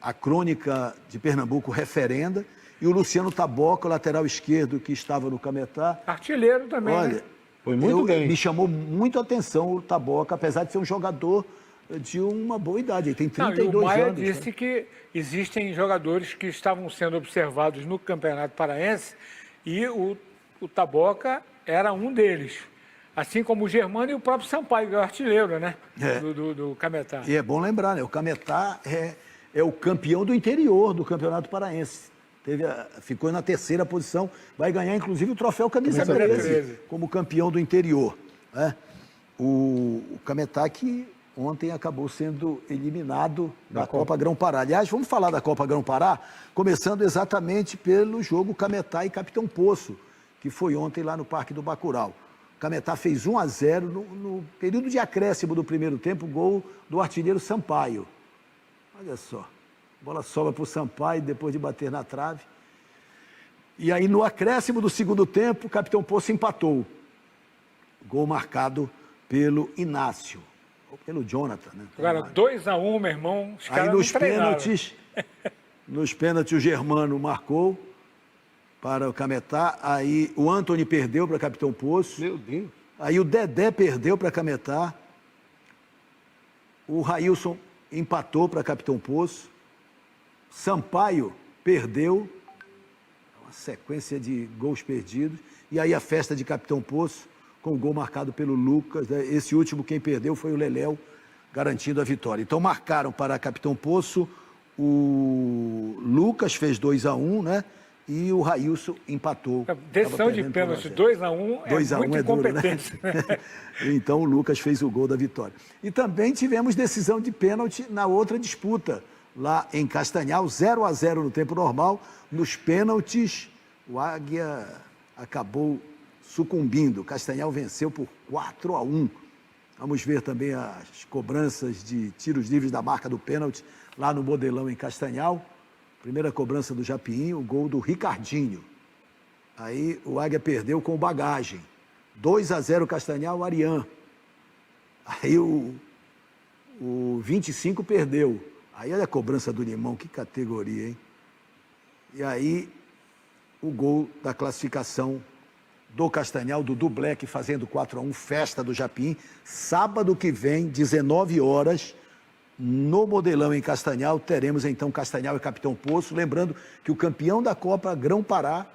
a crônica de Pernambuco referenda. E o Luciano Taboca, o lateral esquerdo que estava no Cametá. Artilheiro também, olha, foi muito bem. Me chamou muito a atenção o Taboca, apesar de ser um jogador de uma boa idade. Ele tem 32 anos. O Maia disse que existem jogadores que estavam sendo observados no Campeonato Paraense e o Taboca era um deles. Assim como o Germano e o próprio Sampaio, que é o artilheiro, né? Do Cametá. E é bom lembrar, né? O Cametá é o campeão do interior do Campeonato Paraense. Ficou na 3ª posição, vai ganhar inclusive o troféu Camisa 13 como campeão do interior. Né? O Cametá que ontem acabou sendo eliminado da Copa Grão-Pará. Aliás, vamos falar da Copa Grão-Pará, começando exatamente pelo jogo Cametá e Capitão Poço, que foi ontem lá no Parque do Bacurau. O Cametá fez 1-0 no período de acréscimo do primeiro tempo, gol do artilheiro Sampaio. Olha só, a bola sobra para o Sampaio depois de bater na trave. E aí no acréscimo do segundo tempo, o Capitão Poço empatou. Gol marcado pelo Inácio. ou pelo Jonathan, né? Agora, 2-1, meu irmão, os caras Aí nos não treinaram. pênaltis o Germano marcou para o Cametá, aí o Antony perdeu para Capitão Poço. Meu Deus. Aí o Dedé perdeu para Cametá. O Railson empatou para Capitão Poço. Sampaio perdeu. Uma sequência de gols perdidos. E aí a festa de Capitão Poço, com o gol marcado pelo Lucas. Esse último quem perdeu foi o Leléu, garantindo a vitória. Então marcaram para Capitão Poço, o Lucas fez 2-1, né? E o Railson empatou. Decisão de pênalti, 2-1 é muito incompetente. Duro, né? Então o Lucas fez o gol da vitória. E também tivemos decisão de pênalti na outra disputa, lá em Castanhal, 0-0 no tempo normal. Nos pênaltis, o Águia acabou sucumbindo. Castanhal venceu por 4-1. Vamos ver também as cobranças de tiros livres da marca do pênalti lá no Modelão, em Castanhal. Primeira cobrança do Japim, o gol do Ricardinho. Aí o Águia perdeu com o Bagagem. 2-0 Castanhal, Arian. Aí o 25 perdeu. Aí olha a cobrança do Limão, que categoria, hein? E aí o gol da classificação do Castanhal, do Black, fazendo 4-1, festa do Japim. Sábado que vem, 19 horas, no Modelão, em Castanhal, teremos então Castanhal e Capitão Poço. Lembrando que o campeão da Copa, Grão-Pará,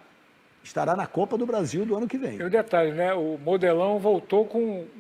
estará na Copa do Brasil do ano que vem. E o detalhe, né? O Modelão voltou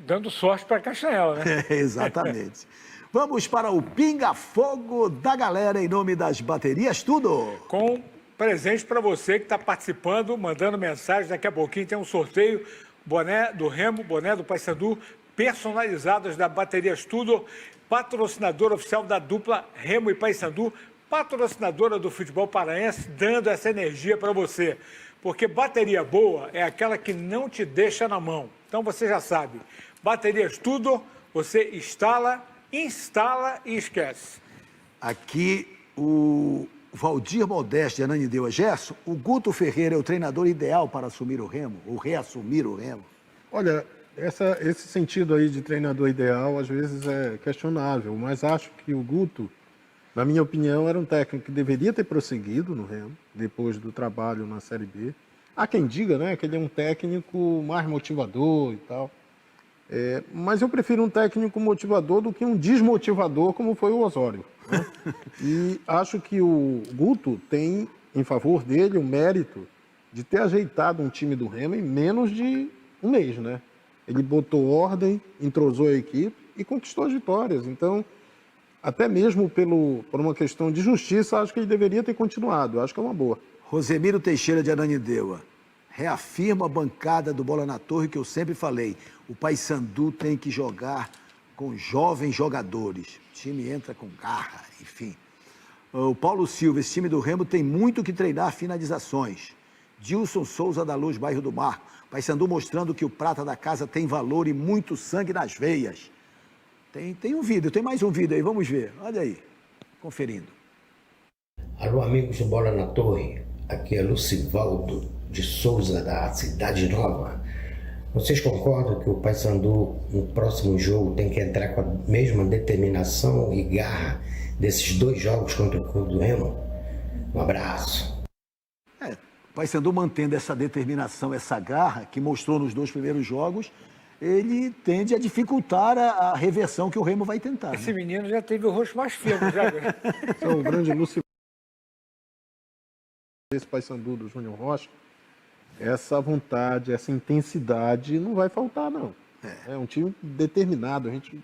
dando sorte para Castanhal, né? Exatamente. Vamos para o pinga-fogo da galera em nome das Baterias Tudo. Com presente para você que está participando, mandando mensagem. Daqui a pouquinho tem um sorteio. Boné do Remo, boné do Paysandu, personalizados da Baterias Tudo. Patrocinadora oficial da dupla Remo e Paysandu, patrocinadora do futebol paraense, dando essa energia para você. Porque bateria boa é aquela que não te deixa na mão. Então você já sabe, Baterias Tudo, você instala e esquece. Aqui o Valdir Modeste de Ananindeua. Gerson, o Guto Ferreira é o treinador ideal para assumir o Remo, ou reassumir o Remo? Olha, esse sentido aí de treinador ideal, às vezes é questionável, mas acho que o Guto, na minha opinião, era um técnico que deveria ter prosseguido no Remo, depois do trabalho na Série B. Há quem diga, né, que ele é um técnico mais motivador e tal. Mas eu prefiro um técnico motivador do que um desmotivador, como foi o Osório, né? E acho que o Guto tem, em favor dele, o mérito de ter ajeitado um time do Remo em menos de um mês, né? Ele botou ordem, entrosou a equipe e conquistou as vitórias. Então, até mesmo por uma questão de justiça, acho que ele deveria ter continuado. Acho que é uma boa. Rosemiro Teixeira de Ananindeua. Reafirma a bancada do Bola na Torre que eu sempre falei. O Paysandu tem que jogar com jovens jogadores. O time entra com garra, enfim. O Paulo Silva, esse time do Remo tem muito que treinar finalizações. Dilson Souza da Luz, bairro do Mar. Paysandu mostrando que o prata da casa tem valor e muito sangue nas veias. Tem um vídeo, tem mais um vídeo aí, vamos ver. Olha aí, conferindo. Alô, amigos do Bola na Torre. Aqui é Lucivaldo de Souza, da Cidade Nova. Vocês concordam que o Paysandu, no próximo jogo, tem que entrar com a mesma determinação e garra desses dois jogos contra o Clube do Remo? Um abraço. O Paysandu mantendo essa determinação, essa garra, que mostrou nos dois primeiros jogos, ele tende a dificultar a reversão que o Remo vai tentar. Esse menino já teve o rosto mais firme. É o grande Lucivaldo. Esse Paysandu do Júnior Rocha, essa vontade, essa intensidade não vai faltar, não. É um time determinado, a gente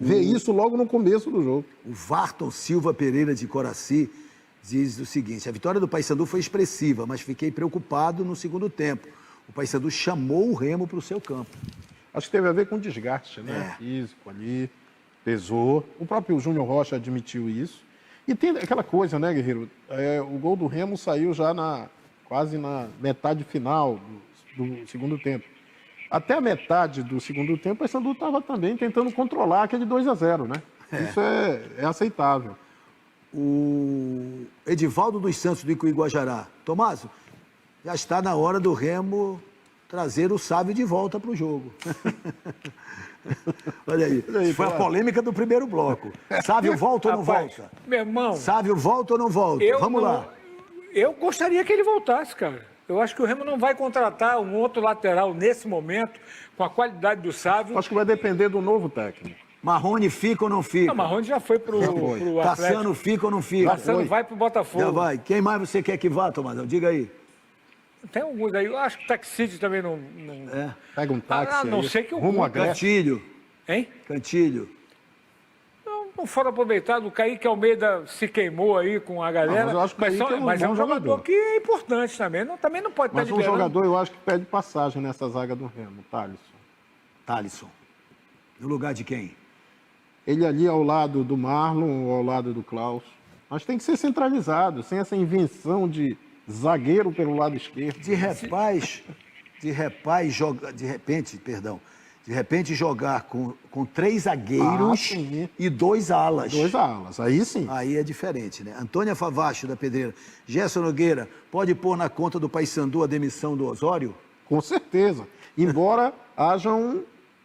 vê isso logo no começo do jogo. O Varton Silva Pereira de Coraci diz o seguinte: a vitória do Paysandu foi expressiva, mas fiquei preocupado no segundo tempo. O Paysandu chamou o Remo para o seu campo. Acho que teve a ver com desgaste, né? Físico ali, pesou. O próprio Júnior Rocha admitiu isso. E tem aquela coisa, né, Guerreiro? O gol do Remo saiu já quase na metade final do segundo tempo. Até a metade do segundo tempo, o Paysandu estava também tentando controlar aquele 2-0, né? Isso é aceitável. O Edivaldo dos Santos, do Icuí Guajará. Tomaso, já está na hora do Remo trazer o Sávio de volta para o jogo. Olha aí, foi a polêmica do primeiro bloco. Sávio volta ou não volta? Meu irmão... Sávio volta ou não volta? Vamos lá. Eu gostaria que ele voltasse, cara. Eu acho que o Remo não vai contratar um outro lateral nesse momento, com a qualidade do Sávio. Acho que vai depender do novo técnico. Marrone fica ou não fica? Não, Marrone já foi pro Atlético. Tassiano fica ou não fica? Tassiano vai pro Botafogo. Já vai. Quem mais você quer que vá, Tomadão? Diga aí. Tem alguns aí. Eu acho que o Taxide também não... Pega um táxi não aí. sei que o Rumo a Grécia. Cantilho. Hein? Cantilho. Não foram aproveitados. O Kaique Almeida se queimou aí com a galera. Mas eu acho que mas é um jogador que é importante também. Também não pode estar liberando. Mas um jogador eu acho que pede passagem nessa zaga do Remo, Thalisson. No lugar de quem? Ele ali ao lado do Marlon ou ao lado do Klaus. Mas tem que ser centralizado, sem essa invenção de zagueiro pelo lado esquerdo. De repente jogar com 3 zagueiros e 2 alas. 2 alas, aí sim. Aí é diferente, né? Antônia Favacho, da Pedreira. Gerson Nogueira, pode pôr na conta do Paysandu a demissão do Osório? Com certeza. Embora haja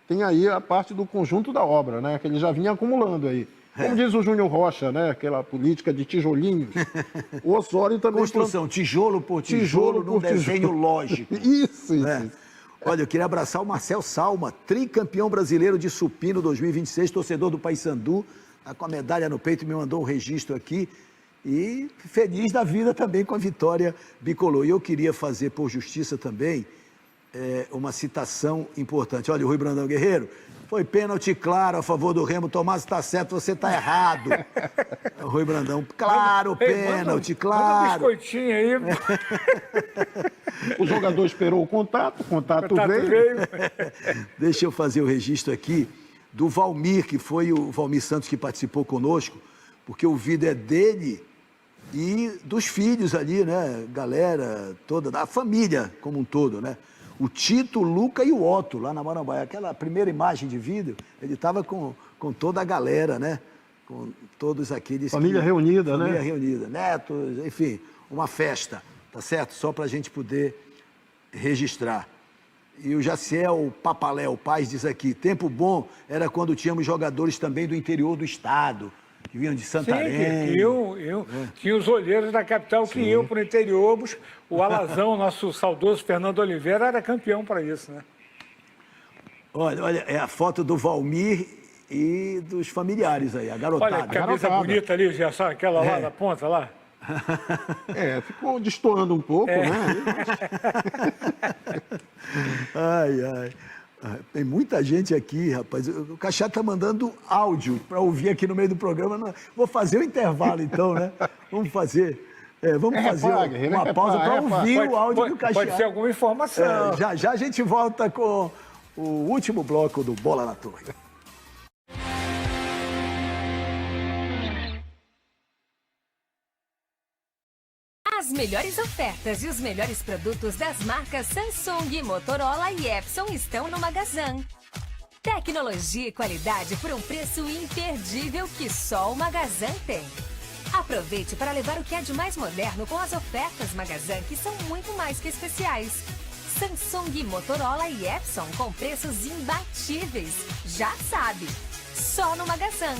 tem aí a parte do conjunto da obra, né? Que ele já vinha acumulando aí. Como diz o Júnior Rocha, né? Aquela política de tijolinhos. O Osório também... Construção, tijolo por tijolo, num desenho lógico. Isso. Olha, eu queria abraçar o Marcel Salma, tricampeão brasileiro de supino 2026, torcedor do Paysandu, tá com a medalha no peito, me mandou um registro aqui. E feliz da vida também com a vitória bicolor. E eu queria fazer, por justiça também, uma citação importante. Olha, o Rui Brandão Guerreiro, foi pênalti claro a favor do Remo. Tomás está certo, você está errado. Rui Brandão, claro, pênalti, claro. Manda um biscoitinho aí. O jogador esperou o contato veio. Deixa eu fazer o registro aqui do Valmir, que foi o Valmir Santos que participou conosco, porque o vídeo é dele e dos filhos ali, né? Galera toda, da família como um todo, né? O Tito, o Luca e o Otto, lá na Marambaia. Aquela primeira imagem de vídeo, ele estava com toda a galera, né? Com todos aqueles... Família reunida, né? Família reunida, netos, enfim, uma festa, tá certo? Só para a gente poder registrar. E o Jaciel Papaléu Paz diz aqui, tempo bom era quando tínhamos jogadores também do interior do estado, que vinham de Santarém. Tinha os olheiros da capital que iam para o interior. O Alazão, nosso saudoso Fernando Oliveira, era campeão para isso, né? Olha, é a foto do Valmir e dos familiares aí, a garotada. Olha que camisa bonita ali, já sabe, aquela lá da ponta lá. Ficou destoando um pouco, né? Ai. Tem muita gente aqui, rapaz. O Cachá tá mandando áudio para ouvir aqui no meio do programa. Vou fazer o intervalo, então, né? Vamos fazer uma pausa para ouvir o áudio do Cachá. Pode ser alguma informação. Já a gente volta com o último bloco do Bola na Torre. As melhores ofertas e os melhores produtos das marcas Samsung, Motorola e Epson estão no Magazan. Tecnologia e qualidade por um preço imperdível que só o Magazan tem. Aproveite para levar o que há de mais moderno com as ofertas Magazan, que são muito mais que especiais. Samsung, Motorola e Epson com preços imbatíveis. Já sabe, só no Magazan.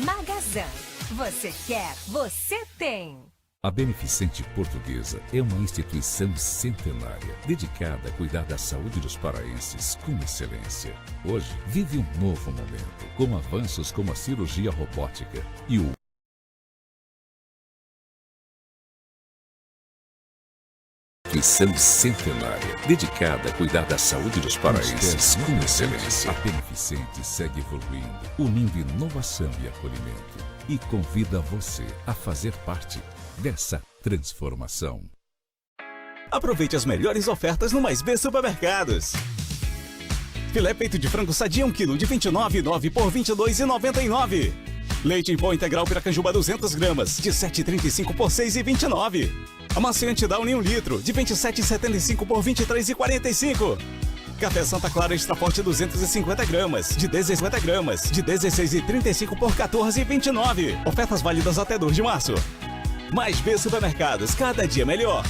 Magazan. Você quer, você tem. A Beneficente Portuguesa é uma instituição centenária, dedicada a cuidar da saúde dos paraenses com excelência. Hoje, vive um novo momento, com avanços como a cirurgia robótica e o instituição centenária, dedicada a cuidar da saúde dos paraenses com excelência. A Beneficente segue evoluindo, unindo inovação e acolhimento, e convida você a fazer parte dessa transformação. Aproveite as melhores ofertas no Mais B Supermercados. Filé peito de frango sadia 1 kg de R$ 29,9 por R$ 22,99. Leite em pó integral Piracanjuba 200 gramas de R$ 7,35 por R$ 6,29. Amaciante Downy 1 litro de R$ 27,75 por R$ 23,45. Café Santa Clara Extra Forte 250 gramas de 16,35 por R$ 14,29. Ofertas válidas até 2 de março. Mais B Supermercados, cada dia melhor.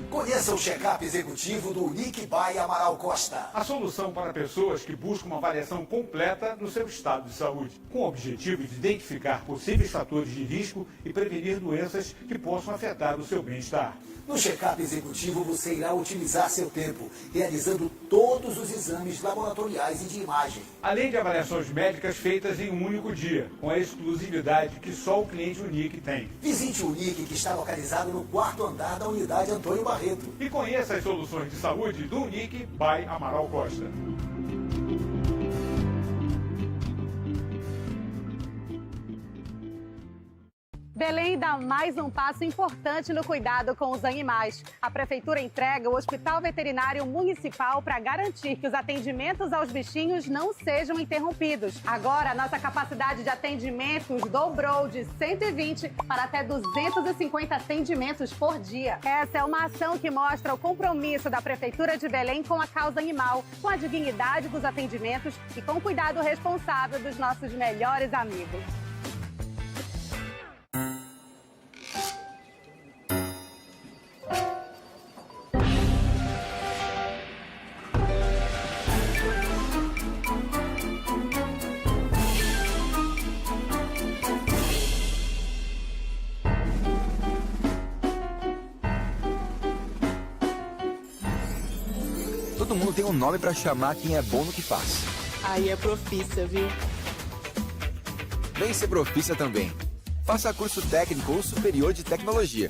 Conheça o check-up executivo do Unique by Amaral Costa. A solução para pessoas que buscam uma avaliação completa do seu estado de saúde, com o objetivo de identificar possíveis fatores de risco e prevenir doenças que possam afetar o seu bem-estar. No check-up executivo, você irá otimizar seu tempo, realizando todos os exames laboratoriais e de imagem. Além de avaliações médicas feitas em um único dia, com a exclusividade que só o cliente Unique tem. Visite o Unique, que está localizado no 4º andar da unidade Antônio Barreto. E conheça as soluções de saúde do Unique by Amaral Costa. Belém dá mais um passo importante no cuidado com os animais. A Prefeitura entrega o Hospital Veterinário Municipal para garantir que os atendimentos aos bichinhos não sejam interrompidos. Agora, a nossa capacidade de atendimentos dobrou de 120 para até 250 atendimentos por dia. Essa é uma ação que mostra o compromisso da Prefeitura de Belém com a causa animal, com a dignidade dos atendimentos e com o cuidado responsável dos nossos melhores amigos. Todo mundo tem um nome pra chamar quem é bom no que faz. Aí é profissa, viu? Vem ser profissa também. Faça curso técnico ou superior de tecnologia.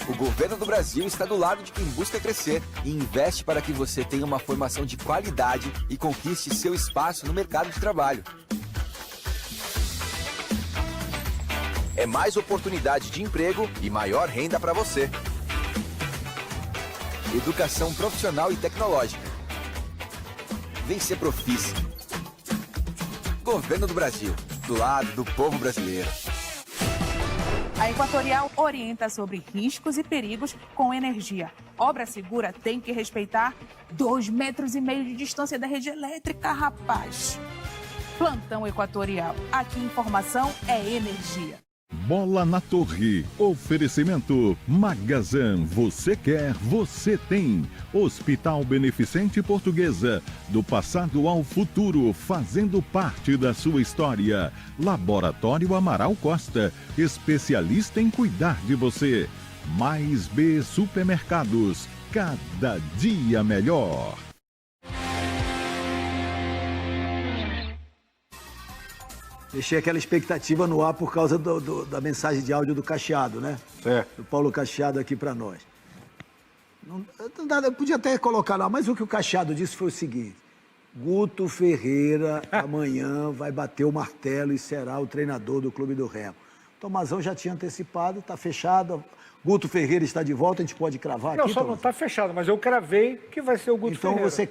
O governo do Brasil está do lado de quem busca crescer e investe para que você tenha uma formação de qualidade e conquiste seu espaço no mercado de trabalho. É mais oportunidade de emprego e maior renda para você. Educação profissional e tecnológica. Vem ser profissa. Governo do Brasil, do lado do povo brasileiro. A Equatorial orienta sobre riscos e perigos com energia. Obra segura tem que respeitar 2,5 metros de distância da rede elétrica, rapaz. Plantão Equatorial. Aqui informação é energia. Bola na Torre. Oferecimento Magazan. Você quer, você tem. Hospital Beneficente Portuguesa. Do passado ao futuro, fazendo parte da sua história. Laboratório Amaral Costa. Especialista em cuidar de você. Mais B Supermercados. Cada dia melhor. Deixei aquela expectativa no ar por causa da mensagem de áudio do Cacheado, né? Certo. Do Paulo Cacheado aqui para nós. Eu podia até colocar lá, mas o que o Cacheado disse foi o seguinte: Guto Ferreira amanhã vai bater o martelo e será o treinador do Clube do Remo. Tomazão já tinha antecipado, está fechado. Guto Ferreira está de volta, a gente pode cravar aqui? Não, só não está fechado, mas eu cravei que vai ser o Guto Ferreira. Então você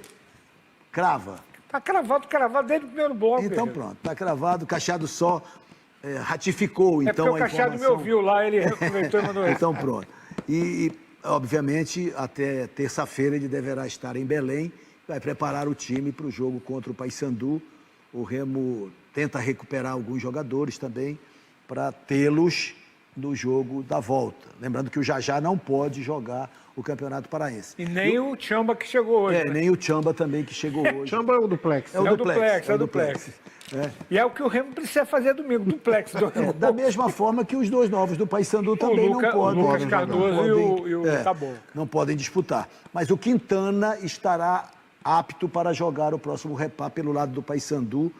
crava? Está cravado desde o primeiro bloco. Então pronto, está cravado, o Cacheado só ratificou então a informação. É porque o Cacheado me ouviu lá, ele aproveitou e mandou isso. Então pronto. E, obviamente, até terça-feira ele deverá estar em Belém, vai preparar o time para o jogo contra o Paysandu. O Remo tenta recuperar alguns jogadores também para tê-los no jogo da volta. Lembrando que o Jajá não pode jogar o Campeonato Paraense. E nem o Tchamba que chegou hoje. Né? Nem o Tchamba também que chegou hoje. Tchamba é o duplex. É o duplex. É. E é o que o Remo precisa fazer domingo, duplex. Da mesma forma que os dois novos do Paysandu também não podem. O Lucas Cardoso e o Caboclo. Não podem disputar. Mas o Quintana estará apto para jogar o próximo Repá pelo lado do Paysandu.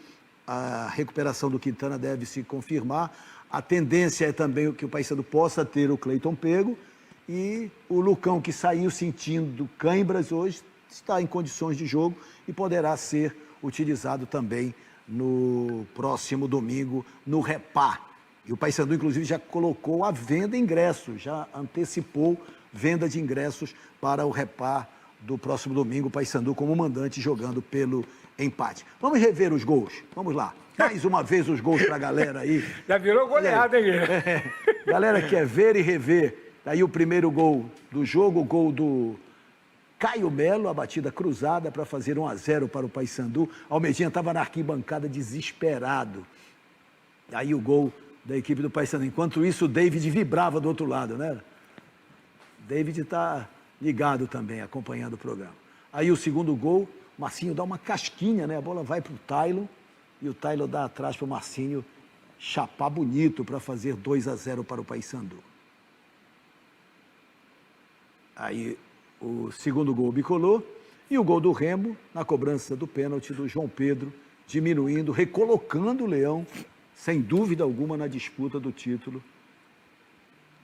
A recuperação do Quintana deve se confirmar. A tendência é também que o Paysandu possa ter o Cleiton Pego. E o Lucão, que saiu sentindo cãibras hoje, está em condições de jogo e poderá ser utilizado também no próximo domingo no Repá. E o Paysandu, inclusive, já colocou à venda ingressos, já antecipou venda de ingressos para o Repá do próximo domingo, o Paysandu como mandante jogando pelo empate. Vamos rever os gols, vamos lá. Mais uma vez os gols para a galera aí. Já virou goleada, hein? Galera quer ver e rever. Aí o primeiro gol do jogo, o gol do Caio Melo, a batida cruzada para fazer 1-0 para o Paysandu. Almedinha estava na arquibancada desesperado. Aí o gol da equipe do Paysandu. Enquanto isso, o David vibrava do outro lado, né? David está ligado também, acompanhando o programa. Aí o segundo gol, Marcinho dá uma casquinha, né? A bola vai para o Taylor e o Taylor dá atrás para o Marcinho chapar bonito para fazer 2-0 para o Paysandu. Aí o segundo gol bicolou e o gol do Remo na cobrança do pênalti do João Pedro, diminuindo, recolocando o Leão, sem dúvida alguma, na disputa do título.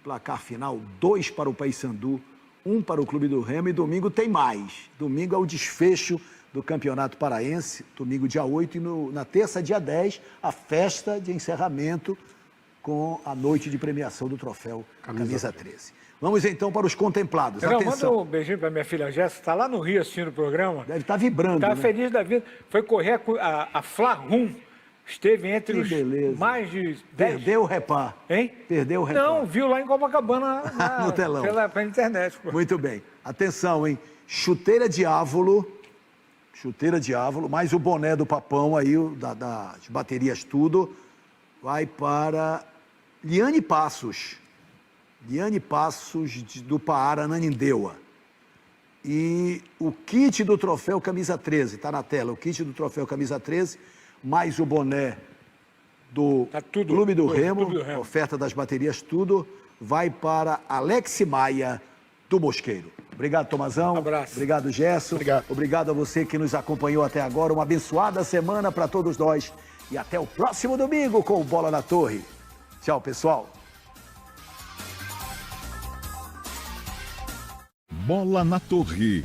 Placar final, 2 para o Paysandu, 1 para o Clube do Remo, e domingo tem mais. Domingo é o desfecho do Campeonato Paraense, domingo dia 8, e na terça, dia 10, a festa de encerramento com a noite de premiação do troféu Camisa 13. Vamos então para os contemplados. Manda um beijinho para minha filha Jéssica, está lá no Rio assistindo o programa. Deve estar vibrando. Está né? feliz da vida. Foi correr a Fla-Rum. Esteve entre os beleza. mais de 10. Perdeu o repá. Hein? Perdeu o repá. Não, viu lá em Copacabana no telão. Pela internet. Pô. Muito bem. Atenção, hein? Chuteira Diávolo, mais o boné do Papão aí, das baterias tudo, vai para Liane Passos. Liane Passos do Paara Nanindeua. E o kit do troféu Camisa 13, está na tela, o kit do troféu Camisa 13, mais o boné do Clube do Remo, oferta das baterias, tudo, vai para Alex Maia do Mosqueiro. Obrigado, Tomazão. Um abraço. Obrigado, Gerson. Obrigado a você que nos acompanhou até agora. Uma abençoada semana para todos nós. E até o próximo domingo com o Bola na Torre. Tchau, pessoal. Bola na Torre.